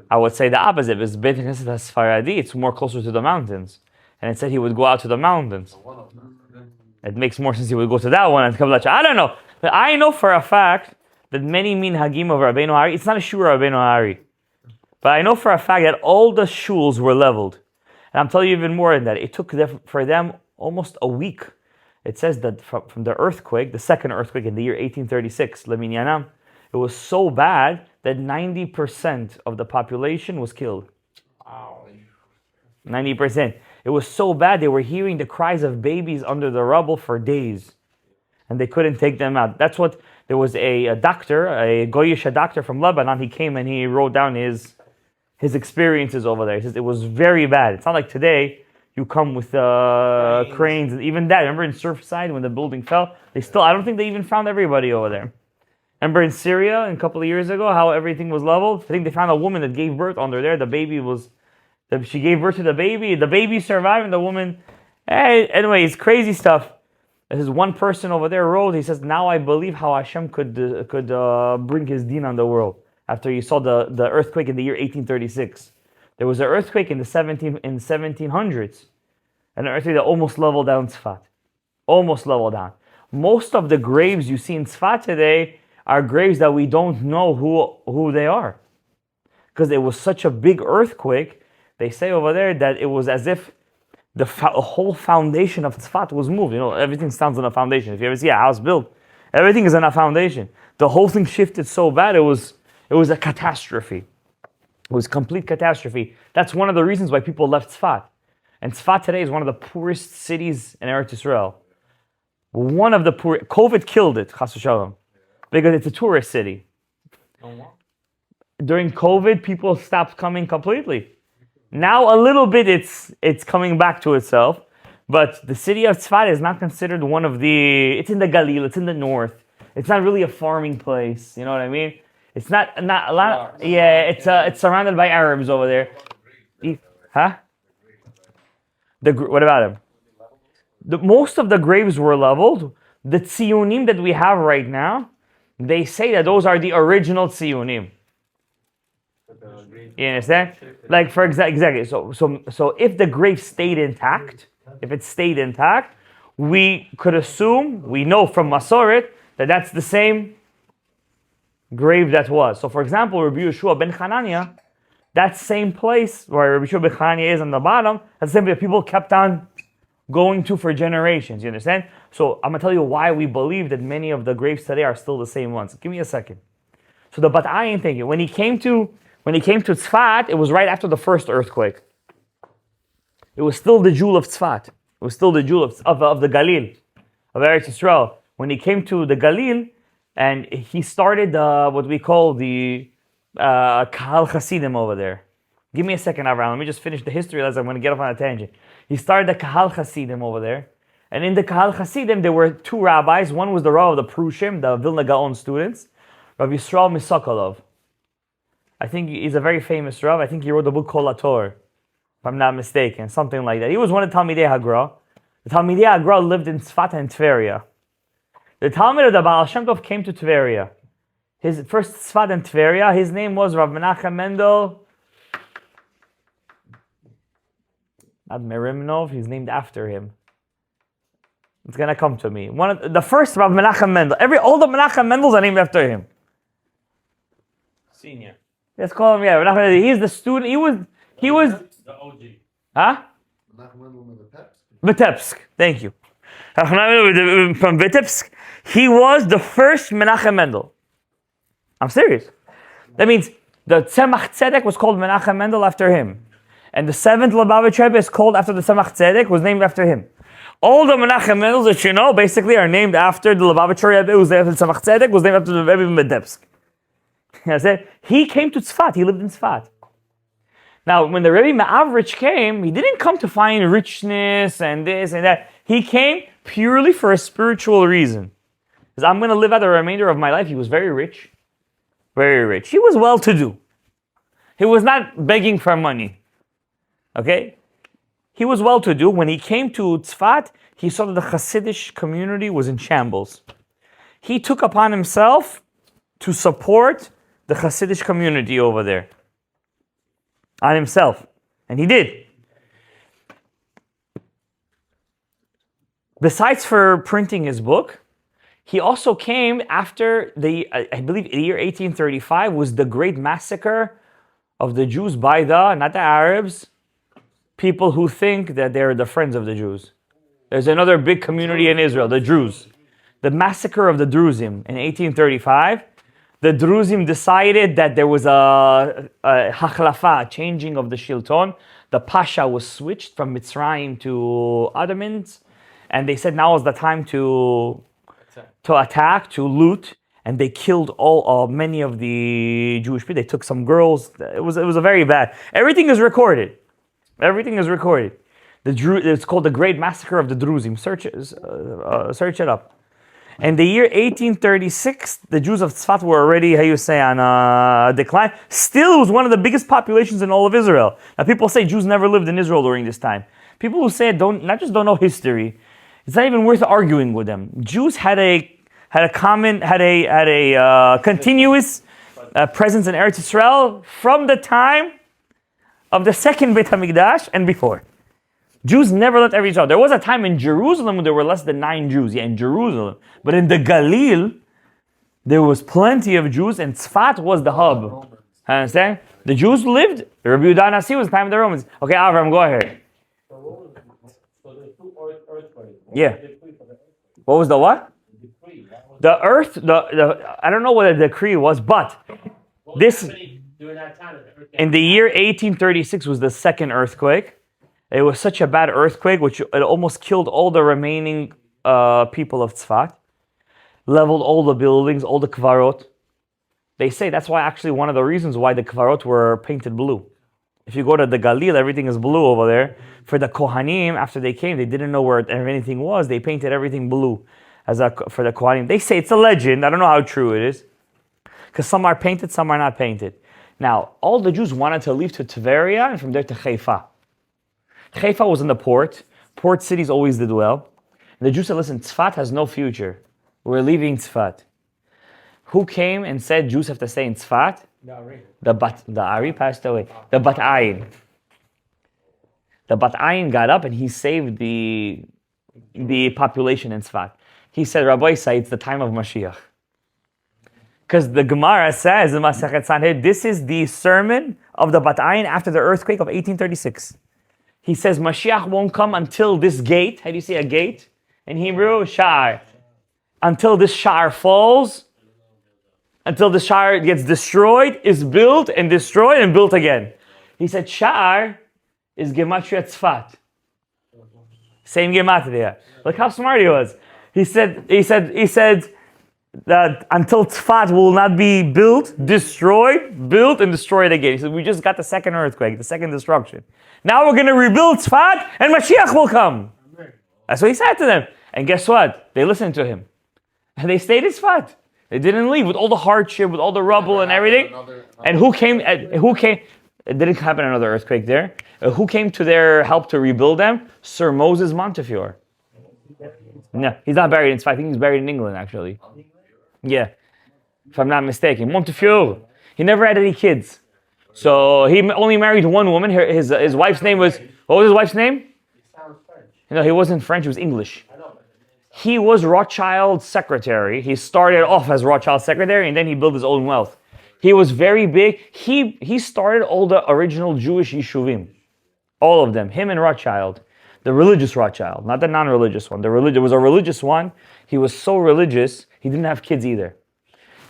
I would say the opposite. Because Beit HaKnesset Sfaradi, it's more closer to the mountains. And it said he would go out to the mountains. It makes more sense he would go to that one and Kabbalat Shabbat. I don't know. But I know for a fact that many minhagim of Rabbeinu Ari, it's not a shul of Rabbeinu Ari. But I know for a fact that all the shuls were leveled. And I'm telling you even more than that. It took for them almost a week. It says that from the earthquake, the second earthquake in the year 1836, Leminyanam, it was so bad that 90% of the population was killed. Wow. 90%. It was so bad they were hearing the cries of babies under the rubble for days. And they couldn't take them out. That's what, there was a doctor, a Goyish doctor from Lebanon. He came and he wrote down his experiences over there. He says it was very bad. It's not like today, you come with cranes and even that. Remember in Surfside when the building fell? I don't think they even found everybody over there. Remember in Syria a couple of years ago how everything was leveled? I think they found a woman that gave birth under there. She gave birth to the baby survived, and the woman, anyways, crazy stuff. This is one person over there wrote, he says, now I believe how Hashem could bring his deen on the world. After you saw the earthquake in the year 1836. There was an earthquake in the 1700s. And an earthquake that almost leveled down Tzefat. Almost leveled down. Most of the graves you see in Tzefat today are graves that we don't know who they are. Because it was such a big earthquake, they say over there that it was as if the whole foundation of Tzefat was moved. Everything stands on a foundation. If you ever see a house built, everything is on a foundation. The whole thing shifted so bad, it was a catastrophe. It was complete catastrophe. That's one of the reasons why people left Tzefat. And Tzefat today is one of the poorest cities in Eretz Yisrael. One of the poor. COVID killed it, Chas v'Shalom, because it's a tourist city. During COVID, people stopped coming completely. Now a little bit it's coming back to itself, but the city of Tzefat is not considered one of the. It's in the Galil. It's in the north. It's not really a farming place. You know what I mean? It's not a lot. It's surrounded by Arabs over there. Huh? What about him? Most of the graves were leveled. The tzionim that we have right now, they say that those are the original tzionim. You understand? Like for exactly. So if the grave stayed intact, we could assume, we know from Masoret that that's the same grave that was. So for example, Rabbi Yeshua ben Hanania, that same place where Rabbi Yeshua ben Hanania is on the bottom, that's the same that people kept on going to for generations. You understand? So I'm gonna tell you why we believe that many of the graves today are still the same ones. Give me a second. So the Bat Ayin thing, when he came to Tzefat, it was right after the first earthquake. It was still the jewel of Tzefat. It was still the jewel of the Galil, of Eretz Yisrael. When he came to the Galil, and he started what we call the Kahal Hasidim over there. Give me a second, Avraham. Let me just finish the history as I'm going to get off on a tangent. He started the Kahal Hasidim over there. And in the Kahal Hasidim, there were two rabbis. One was the Rav of the Prushim, the Vilna Gaon students, Rav Yisrael Misokolov. I think he's a very famous Rav. I think he wrote the book Kol HaTor, if I'm not mistaken, something like that. He was one of the Talmidei Hagra. The Talmidei Hagra lived in Tzefat and Tveria. The Talmud of the Baal Shem Tov came to Tveria. His first Tzefat and Tveria, his name was Rav Menachem Mendel. Not Merimnov, he's named after him. It's gonna come to me. The first Rav Menachem Mendel. All the Menachem Mendels are named after him. Senior. Let's call him, yeah. Menachem, he's the student. He was. The OG. Huh? Vitebsk. Thank you. From Vitebsk, he was the first Menachem Mendel. I'm serious. That means the Tzemach Tzedek was called Menachem Mendel after him. And the 7th Lubavitch Rebbe is called after the Tzemach Tzedek, was named after him. All the Menachem Mendels that you know basically are named after the Lubavitch Rebbe, who was named after the Tzemach Tzedek, was named after the Rebbe in Vitebsk. I said, he came to Tzfat, he lived in Tzfat. Now, when the Rebbe Avritch came, he didn't come to find richness and this and that. He came purely for a spiritual reason. Because I'm going to live out the remainder of my life. He was very rich. Very rich. He was well-to-do. He was not begging for money. Okay? He was well-to-do. When he came to Tzfat, he saw that the Hasidic community was in shambles. He took upon himself to support the Hasidic community over there. On himself. And he did. Besides for printing his book, he also came after I believe the year 1835 was the great massacre of the Jews by not the Arabs, people who think that they're the friends of the Jews. There's another big community in Israel, the Druze. The massacre of the Druzim in 1835. The Druzim decided that there was a hachlafa, changing of the shilton. The Pasha was switched from Mitzrayim to Ottomans. And they said now is the time to attack, to loot. And they killed many of the Jewish people. They took some girls. It was a very bad. Everything is recorded. Everything is recorded. It's called the Great Massacre of the Druzim. Search it up. In the year 1836, the Jews of Tzfat were already, on decline. Still, it was one of the biggest populations in all of Israel. Now, people say Jews never lived in Israel during this time. People who say it don't know history. It's not even worth arguing with them. Jews had a continuous presence in Eretz Yisrael from the time of the second Beit HaMikdash and before. Jews never left every Israel. There was a time in Jerusalem when there were less than 9 Jews. Yeah, in Jerusalem. But in the Galil, there was plenty of Jews, and Tzfat was the hub. Understand? The Jews lived. Rabbi Yehuda Nasi was the time of the Romans. Okay, Avraham, go ahead. Yeah. What was the what? The earth. I don't know what the decree was, but this in the year 1836 was the second earthquake. It was such a bad earthquake, which it almost killed all the remaining people of Tzfat. Leveled all the buildings, all the kvarot. They say that's why actually one of the reasons why the kvarot were painted blue. If you go to the Galil, everything is blue over there. For the Kohanim, after they came, they didn't know where anything was. They painted everything blue for the Kohanim. They say it's a legend. I don't know how true it is. Because some are painted, some are not painted. Now, all the Jews wanted to leave to Tveria and from there to Haifa. Haifa was in the port. Port cities always did well. And the Jews said, listen, Tzfat has no future. We're leaving Tzfat. Who came and said Jews have to stay in Tzfat? The Ari passed away. The Bat Ayin. The Bat Ayin got up and he saved the population in Tzfat. He said, Rabbi Say, it's the time of Mashiach. Because the Gemara says in Masechet Sanhedrin, this is the sermon of the Bat Ayin after the earthquake of 1836. He says Mashiach won't come until this gate. How do you say a gate in Hebrew? Sha'ar. Until this sha'ar falls, until the sha'ar gets destroyed, is built and destroyed and built again. He said sha'ar is gematria tzfat. Same gematria. Look how smart he was. He said that until Tzfat will not be built, destroyed, built, and destroyed again. He said, we just got the second earthquake, the second destruction. Now we're going to rebuild Tzfat, and Mashiach will come. That's what he said to them. And guess what? They listened to him. And they stayed in Tzfat. They didn't leave with all the hardship, with all the rubble and everything. And who came? It didn't happen another earthquake there. Who came to their help to rebuild them? Sir Moses Montefiore. No, he's not buried in Tzfat. I think he's buried in England, actually. Yeah. if I'm not mistaken. Montefiore. He never had any kids. So he only married one woman. His wife's name was, what was his wife's name? No, he wasn't French, he was English. He was Rothschild's secretary. He started off as Rothschild's secretary and then he built his own wealth. He was very big. He started all the original Jewish yeshuvim. All of them. Him and Rothschild. The religious Rothschild, not the non-religious one. There was a religious one. He was so religious, he didn't have kids either.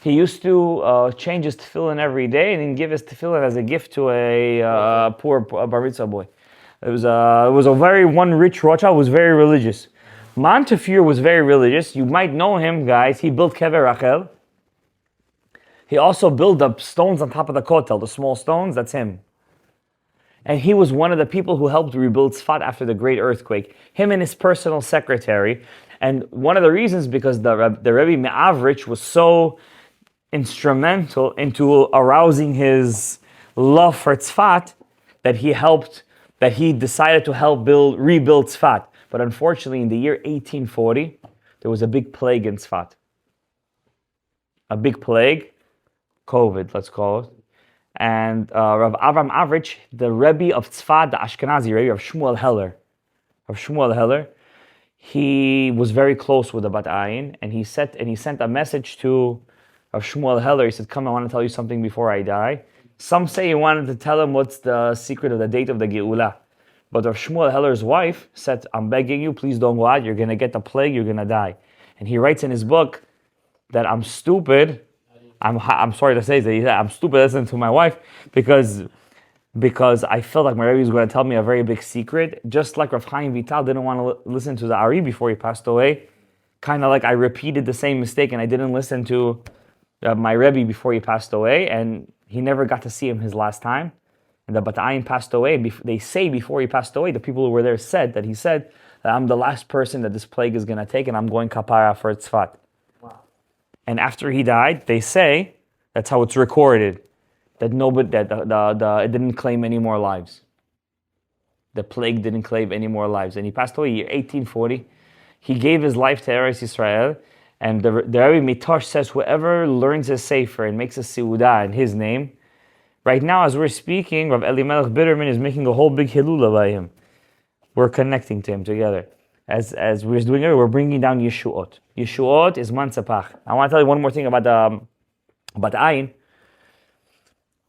He used to change his tefillin every day and then give his tefillin as a gift to a poor bar mitzvah boy. It was a very one rich Rothschild was very religious. Montefiore was very religious. You might know him, guys. He built Kever Rachel. He also built the stones on top of the kotel, the small stones. That's him. And he was one of the people who helped rebuild Tzefat after the great earthquake. Him and his personal secretary. And one of the reasons because the Rebbe Avritch was so instrumental into arousing his love for Tzefat that he decided to help rebuild Tzefat. But unfortunately, in the year 1840, there was a big plague in Tzefat. A big plague, COVID, let's call it. And Rav Avraham Avritch, the Rebbe of Tzefat, the Ashkenazi Rebbe of Shmuel Heller, he was very close with the Bat Ayin, and he sent a message to Rav Shmuel Heller. He said, "Come, I want to tell you something before I die." Some say he wanted to tell him what's the secret of the date of the HELULA. But Rav Shmuel Heller's wife said, "I'm begging you, please don't go out. You're going to get the plague. You're going to die." And he writes in his book that I'm stupid. I'm sorry to say that he said, I'm stupid listening to my wife because I felt like my Rebbe was going to tell me a very big secret. Just like Rav Chaim Vital didn't want to listen to the Ari before he passed away. Kind of like I repeated the same mistake and I didn't listen to my Rebbe before he passed away. And he never got to see him his last time. And the Bat Ayin passed away. They say before he passed away, the people who were there said that I'm the last person that this plague is going to take and I'm going kapara for Tzefat. And after he died, they say, that's how it's recorded, that it didn't claim any more lives. The plague didn't claim any more lives. And he passed away in 1840. He gave his life to Eretz Yisrael. And the Rebbe Mitosh says, whoever learns his Sefer and makes a Seudah in his name, right now as we're speaking, Rav Elimelech Bitterman is making a whole big HELULA by him. We're connecting to him together. As we're doing it, we're bringing down Yeshuot. Yeshuot is Mansapach. I want to tell you one more thing about Ayin.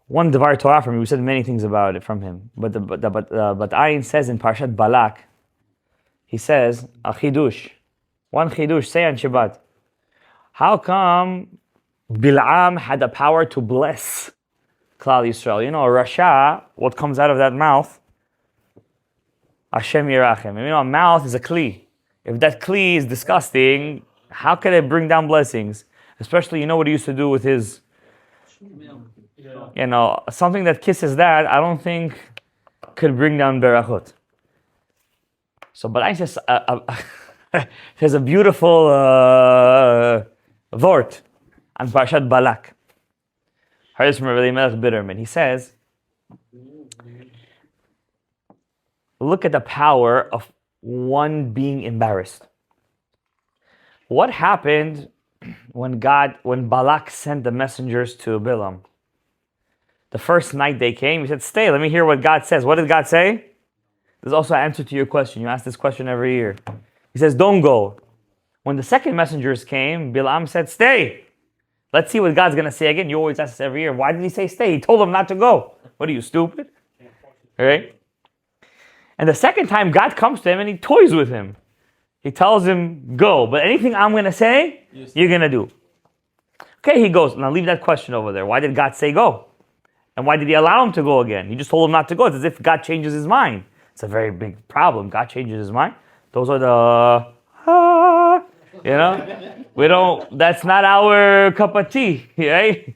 One Devar Torah from him. We said many things about it from him. But Ayin says in Parshat Balak, he says, a chidush. One chidush, say on Shabbat. How come Bil'am had the power to bless Klal Yisrael? You know, Rasha, what comes out of that mouth, Hashem Yirachem. You know, a mouth is a kli. If that kli is disgusting, how can it bring down blessings? Especially, you know what he used to do with his, something that kisses that, I don't think could bring down berachot. So, but I just, there's a beautiful vort on Parshat Balak. Heard this from Rabbi Melech Bitterman. He says, look at the power of one being embarrassed. What happened when Balak sent the messengers to Bilam? The first night they came, he said, stay, let me hear what God says. What did God say? There's also an answer to your question. You ask this question every year. He says, don't go. When the second messengers came, Bilam said, stay. Let's see what God's going to say again. You always ask this every year. Why did he say stay? He told them not to go. What are you, stupid? Right? And the second time, God comes to him and he toys with him. He tells him, go. But anything I'm going to say, you're going to do. Okay, he goes. Now leave that question over there. Why did God say go? And why did he allow him to go again? He just told him not to go. It's as if God changes his mind. It's a very big problem. God changes his mind. Those are the, that's not our cup of tea, right?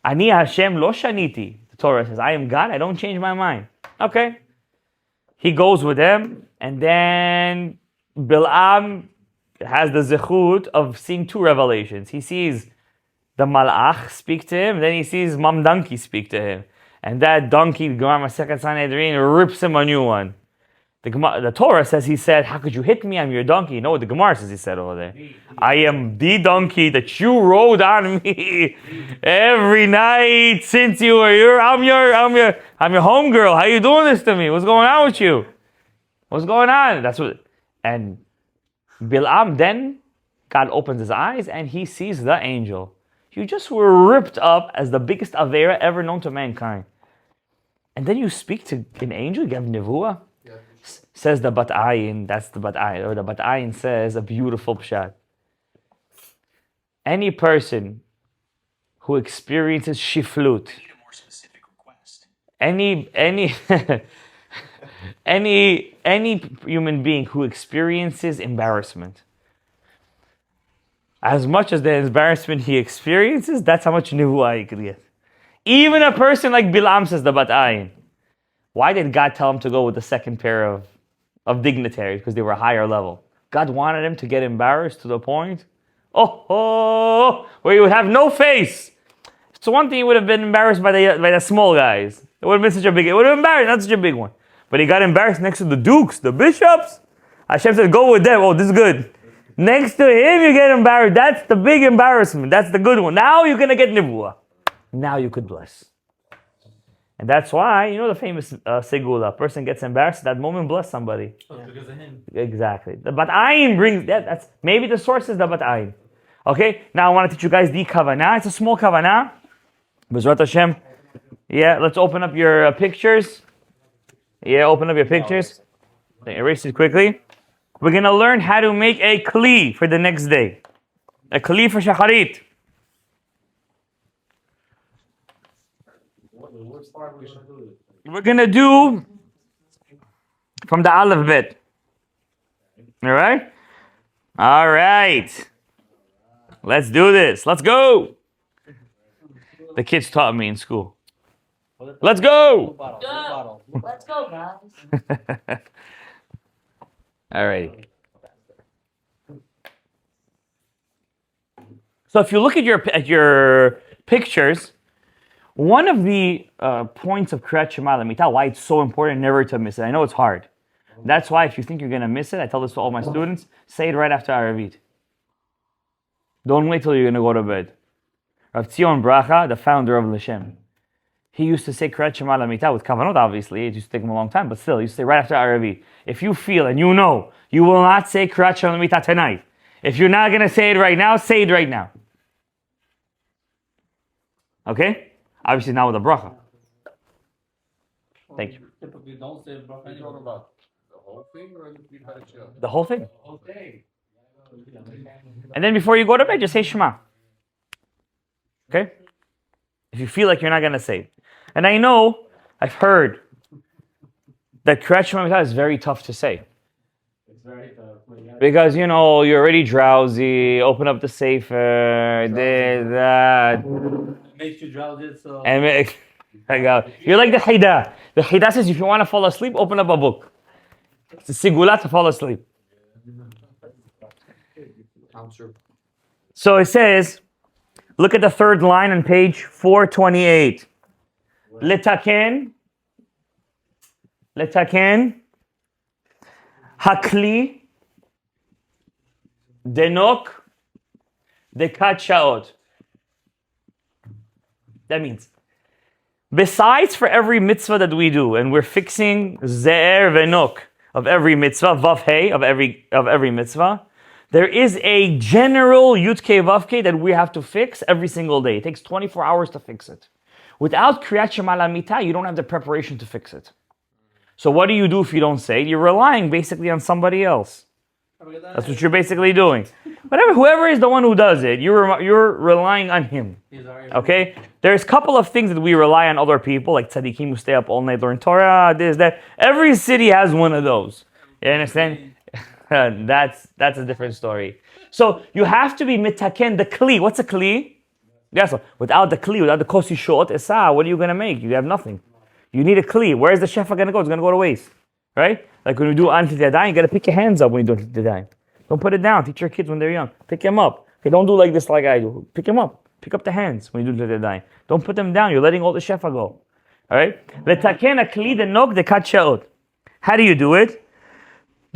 Ani Hashem lo shaniti. The Torah says, I am God, I don't change my mind. Okay. He goes with them, and then Bil'am has the zechut of seeing two revelations. He sees the malach speak to him, then he sees Mam Donkey speak to him. And that donkey, Gemara Masechet Sanhedrin, rips him a new one. The Torah says he said, how could you hit me? I'm your donkey. You know what the Gemara says he said over there? I am the donkey that you rode on me every night since you were here. I'm your homegirl. How you doing this to me? What's going on with you? What's going on? That's what. And Bilam, then God opens his eyes and he sees the angel. You just were ripped up as the biggest Avera ever known to mankind. And then you speak to an angel, you have Nevuah. Says the Bat Ayin, that's the Bat Ayin, or the Bat Ayin says a beautiful pshat. Any person who experiences shiflut, any any human being who experiences embarrassment, as much as the embarrassment he experiences, that's how much Nevuah he could get. Even a person like Bilam, says the Bat Ayin. Why did God tell him to go with the second pair of dignitaries? Because they were a higher level. God wanted him to get embarrassed to the point, where he would have no face. So one thing, he would have been embarrassed by the small guys. It would have been such a big, it would have been embarrassed, not such a big one. But he got embarrassed next to the dukes, the bishops. Hashem said, go with them. Oh, this is good. Next to him, you get embarrassed. That's the big embarrassment. That's the good one. Now you're going to get Nevuah. Now you could bless. And that's why, you know the famous Segula, a person gets embarrassed, at that moment bless somebody. Because of him. Exactly. The Bat Ayin brings that. That's maybe the source is the Bat Ayin. Okay, now I want to teach you guys the Kavanah. It's a small Kavanah. B'ezrat Hashem. Yeah, let's open up your pictures. Yeah, open up your pictures. Erase it quickly. We're going to learn how to make a Kli for the next day. A Kli for Shacharit. We're going to do from the Aleph Bet. All right? All right. Let's do this. Let's go. The kids taught me in school. Let's go. Bottle. Let's go, guys. All right. So if you look at your pictures, one of the points of Kriyat Shema L'mitah, why it's so important never to miss it. I know it's hard. That's why if you think you're going to miss it, I tell this to all my students, say it right after Aravit. Don't wait till you're going to go to bed. Rav Tzion Bracha, the founder of L'Shem, he used to say Kriyat Shema L'mitah with Kavanot, obviously. It used to take him a long time, but still, he used to say right after Aravit. If you feel and you know you will not say Kriyat Shema L'mitah tonight, if you're not going to say it right now, say it right now. Okay? Obviously not with a bracha. Thank you. Typically don't say bracha What are you talking about? The whole thing or the three parashiyot? The whole thing. Okay. And then before you go to bed, just say Shema. Okay? If you feel like you're not going to say it. And I know, I've heard that Kriyat Shema L'mitah is very tough to say. It's very tough. Because, you know, you're already drowsy, open up the Sefer, this, that. Makes you drowsy, so. And you're like the Hida. The Hida says if you want to fall asleep, open up a book. It's a sigula to fall asleep. I'm sure. So it says, look at the third line on page 428. Letaken, hakli, denok, dekat shaot. That means, besides for every mitzvah that we do, and we're fixing ze'er venok of every mitzvah, vav hey of every mitzvah, there is a general yud-ke vav-ke that we have to fix every single day. It takes 24 hours to fix it. Without Kriyat Shema L'mitah, you don't have the preparation to fix it. So what do you do if you don't say it? You're relying basically on somebody else. That's what you're basically doing. Whoever is the one who does it, you're relying on him. Okay? There's a couple of things that we rely on other people, like tzaddikim who stay up all night learn Torah, this, that. Every city has one of those. You understand? That's a different story. So you have to be mitaken, the kli. What's a kli? Yes, without the kli, without the kosi shot, esa, what are you going to make? You have nothing. You need a kli. Where's the shefa going to go? It's going to go to waste. Right? Like when you do Antit Yadayim, you got to pick your hands up when you do Antit Yadayim. Don't put it down. Teach your kids when they're young. Pick them up. Okay, don't do like this like I do. Pick them up. Pick up the hands when you do Antit Yadayim. Don't put them down. You're letting all the shefa go. All right? Letaken akli denok dekat shaot. How do you do it?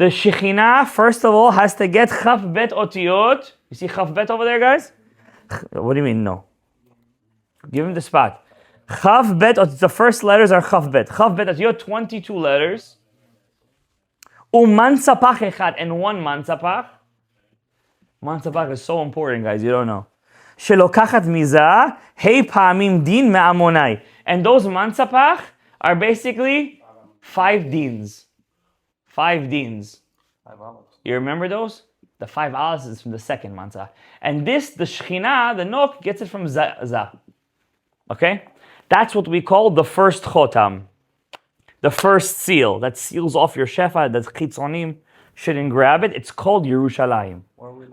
The Shekhinah, first of all, has to get Chaf Bet Otiyot. You see Chaf Bet over there, guys? What do you mean, no? Give him the spot. Chaf Bet, the first letters are Chaf Bet. Chaf Bet Otiyot, 22 letters. Mansapach echad, and one mansapach. Mansapach is so important, guys, you don't know. Shelokachat mizah, hey pa'amim din me'amonai. And those mansapach are basically 5 dins. 5 dins. You remember those? The 5 alas is from the second mansapach. And this, the Shekhinah, the Nok, gets it from Zah. Okay? That's what we call the first chotam. The first seal that seals off your shefa, that chitzonim shouldn't grab it. It's called Yerushalayim.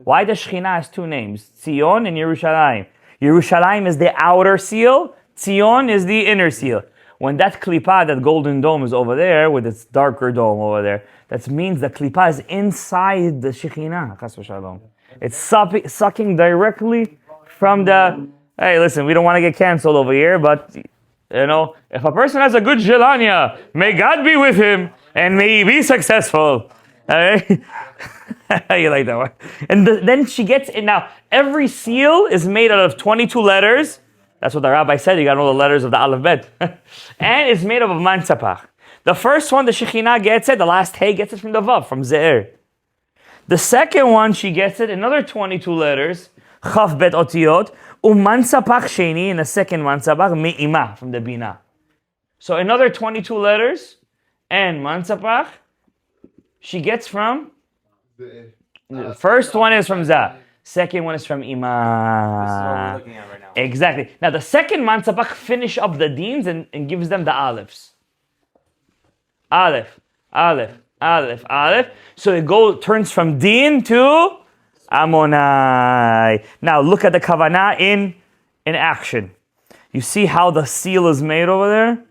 Why the Shekhinah has 2 names? Tzion and Yerushalayim. Yerushalayim is the outer seal. Tzion is the inner seal. When that klipa, that golden dome is over there, with its darker dome over there, that means the klipa is inside the Shekhinah. Chas v'shalom. It's sucking directly from the... Hey, listen, we don't want to get canceled over here, but... You know, if a person has a good jelania, may God be with him and may he be successful. Okay? You like that one? And then she gets it. Now, every seal is made out of 22 letters. That's what the rabbi said. You got all the letters of the Aleph Bet. And it's made up of mansapach. The first one, the Shekhinah gets it. The last Hey gets it from the Vav, from Ze'er. The second one, she gets it. Another 22 letters. Chaf Bet Otiyot. Mansapach sheni, in the second mansapach, me'ima, from the bina. So another 22 letters, and mansapach, she gets from, the first one is from Zah, second one is from ima. This is what we're looking at right now. Exactly. Now the second mansapach finish up the deans and gives them the alifs. Aleph, aleph, aleph, aleph. So it turns from din to Amonai. Now look at the kavanah in action. You see how the seal is made over there?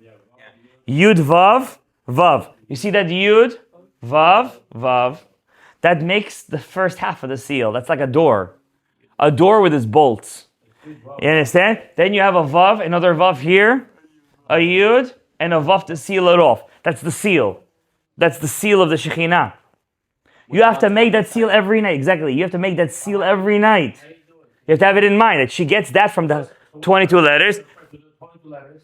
Yud vav, vav. You see that yud, vav, vav. That makes the first half of the seal. That's like a door with its bolts. You understand? Then you have a vav, another vav here, a yud, and a vav to seal it off. That's the seal. That's the seal of the Shekhinah. You have to make that seal every night. Exactly. You have to make that seal every night. You have to have it in mind that she gets that from the 22 letters.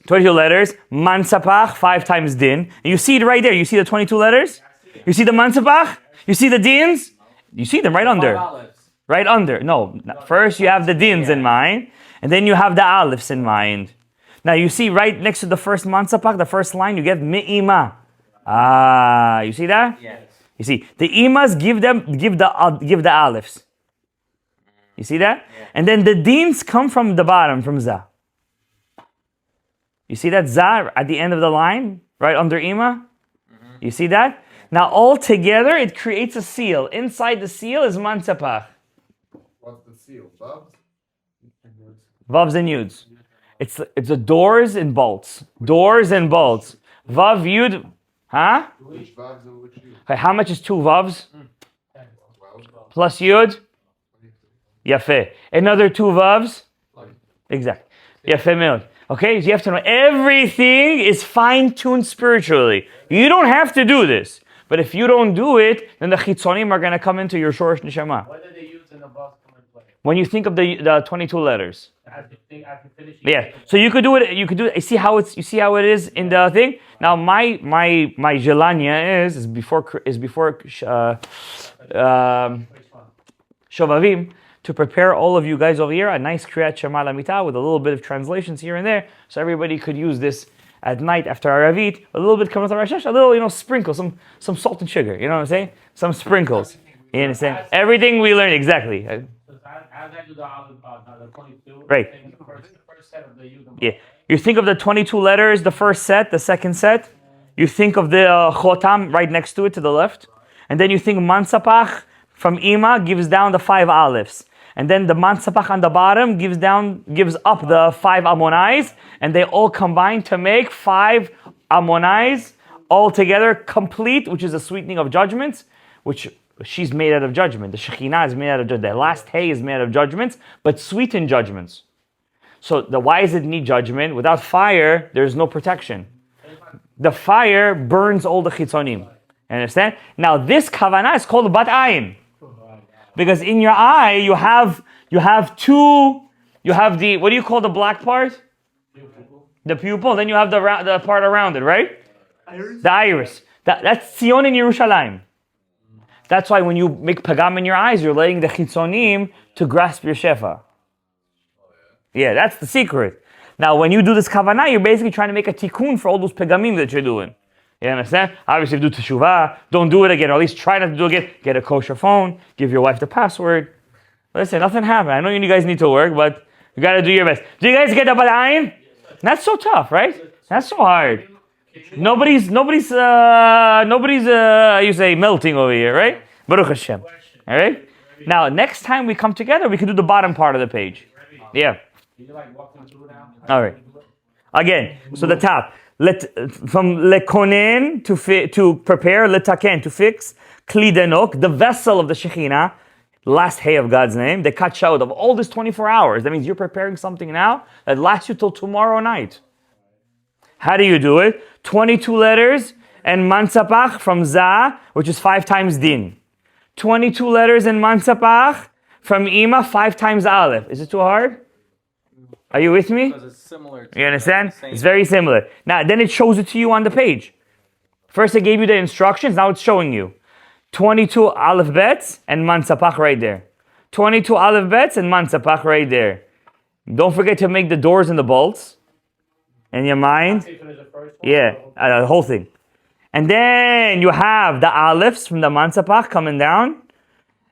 22 letters. Mansapach, 5 times din. And you see it right there. You see the 22 letters? You see the mansapach? You see the dins? You see them right under. Right under. No. First you have the dins in mind. And then you have the alifs in mind. Now you see right next to the first mansapach, the first line, you get me'ima. You see that? Yes. You see, the imas give the alifs. You see that? Yeah. And then the dins come from the bottom, from za. You see that za at the end of the line, right under ima? Mm-hmm. You see that? Now all together it creates a seal. Inside the seal is mansapach. What's the seal? Bubs? Vavs and yuds. It's the doors and bolts. Doors and bolts. Vav, yud, huh? Which bubs and which you? Okay, how much is 2 vavs? 12. Plus yud? Yafeh. Another 2 vavs? Exactly. Yafeh meod. Okay, so you have to know everything is fine-tuned spiritually. You don't have to do this. But if you don't do it, then the chitzonim are going to come into your shorish neshama. What did they use in the bus come and play? When you think of the 22 letters. After finishing. Yeah. So you could do it. You see how it is in the thing. Now my jelania is before Shovavim, to prepare all of you guys over here a nice Kriyat Shema Lamita with a little bit of translations here and there, so everybody could use this at night after Aravit. A little bit comes out Rashash, a little sprinkle, some salt and sugar. You know what I'm saying? Some sprinkles. You understand? Everything we learn exactly. As I do the 22. Right. The first set of the youth. Yeah. You think of the 22 letters, the first set, the second set. You think of the chotam right next to it to the left. And then you think mansapach from ima gives down the 5 alifs. And then the mansapach on the bottom gives up the 5 amonais. And they all combine to make 5 amonais all together complete, which is a sweetening of judgments, which she's made out of judgment. The Shekhinah is made out of judgment. The last Hey is made out of judgments, but sweetened judgments. So why does it need judgment? Without fire, there's no protection. The fire burns all the chitzonim. Understand? Now this kavanah is called bat ayin, because in your eye you have two. You have the, what do you call the black part? The pupil. Then you have the part around it, right? The iris. That's Tzion in Yerushalayim. That's why when you make pagam in your eyes, you're letting the chitzonim to grasp your shefa. Yeah, that's the secret. Now, when you do this kavanah, you're basically trying to make a tikkun for all those pagamim that you're doing. You understand? Obviously, do teshuvah. Don't do it again, or at least try not to do it again. Get a kosher phone. Give your wife the password. Listen, nothing happened. I know you guys need to work, but you got to do your best. Do you guys get the Ayin? That's so tough, right? That's so hard. Nobody's you say melting over here, right? Baruch Hashem. All right? Now, next time we come together, we can do the bottom part of the page. Yeah. All right. Again, so the top. From lekonen to prepare, letaken to fix, kli denok, the vessel of the Shekhinah, last hay of God's name, the kachot of all this 24 hours. That means you're preparing something now that lasts you till tomorrow night. How do you do it? 22 letters and mansapach from za, which is 5 times din. 22 letters and mansapach from ima, 5 times aleph. Is it too hard? Are you with me? Because it's similar to you understand? It's very similar. Now, then it shows it to you on the page. First, it gave you the instructions. Now it's showing you. 22 aleph bets and mansapach right there. 22 aleph bets and mansapach right there. Don't forget to make the doors and the bolts in your mind. Yeah, the whole thing. And then you have the alephs from the mansapach coming down.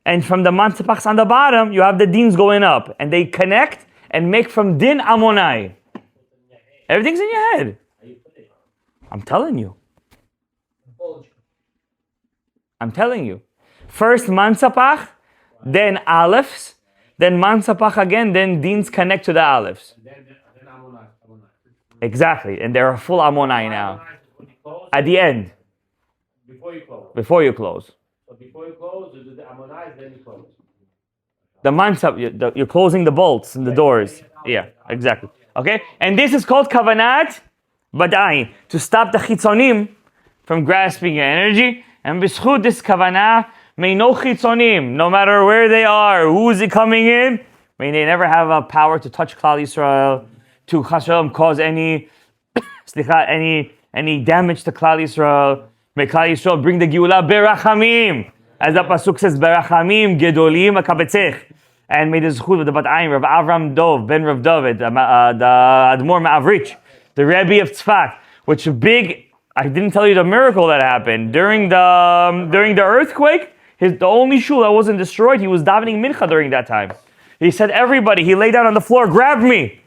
And from the mansapachs on the bottom, you have the dins going up. And they connect and make from din amonai. Everything's in your head. I'm telling you. I'm telling you. First mansapach, then alephs, then mansapach again, then dins connect to the alephs. Exactly, and they're a full amonai now. At the end. Before you close. So before you close, you do the amonai, then you close. The mansap, you're closing the bolts and the doors. Yeah, exactly. Okay, and this is called kavanat badai, to stop the chitzonim from grasping your energy. And b'schut this kavanah, may no chitzonim, no matter where they are, who's it coming in, may they never have a power to touch Klal Yisrael, to Shalom cause any damage to Klal Yisrael. May Klal Yisrael bring the Geula berachamim, as the pasuk says, berachamim gedolim akabetzech. And may the zechut of the Bat Ayin, Rav Avraham Dov, Ben Rav David, the Admor Avrich, the Rebbe of Tzefat, which is big. I didn't tell you the miracle that happened during the earthquake. The only shul that wasn't destroyed, he was davening mincha during that time. He said, everybody, he lay down on the floor, grab me.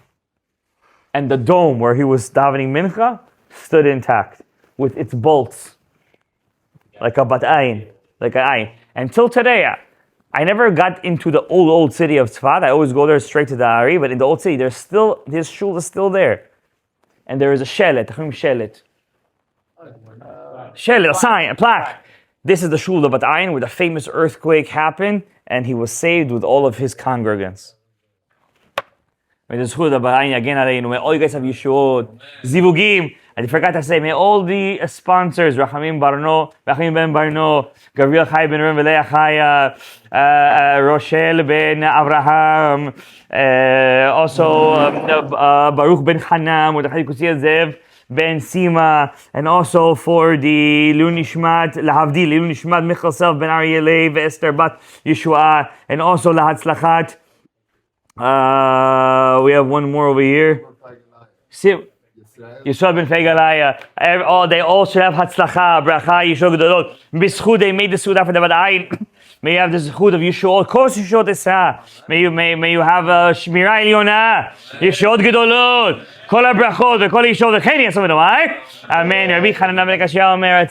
And the dome where he was davening mincha stood intact with its bolts, like a bat ayin, like an ayin. Until today, I never got into the old city of Tzefat. I always go there straight to the Ari, but in the old city, his shul is still there. And there is a shelet, a sign, a plaque. This is the shul of Bat Ayin, where the famous earthquake happened, and he was saved with all of his congregants. May the shul of Bat Ayin again, may all you guys have Yeshuot, Zivugim. I forgot to say, may all the sponsors, Rachamim Barno, Rachamim Ben Barno, Gabriel Chai Ben Ren Velea Chaya, Rochelle Ben Avraham, also Baruch Ben Hanam, with the Chayikusia Zev Ben Sima, and also for the Lunishmat, Lahavdi, Lunishmat Michal Self Ben Arielei, Esther Bat Yeshua, and also Lahatzlachat. We have one more over here. Yisrael ben Fegalaya. They all should have Hatzlacha, Bracha, Yishua Gedolot. B'schut, they made the Suda for the Bat Ayin. May you have the Zechut of Yeshua. Of course, Yeshua Tesah. May you have Shmira Eliona. Yeshua Gedolot. Kol HaBrachot, V'kol Yeshua, V'chen Yasam Edomai. Amen. Rabbi Chanan Ben Kashia Omer,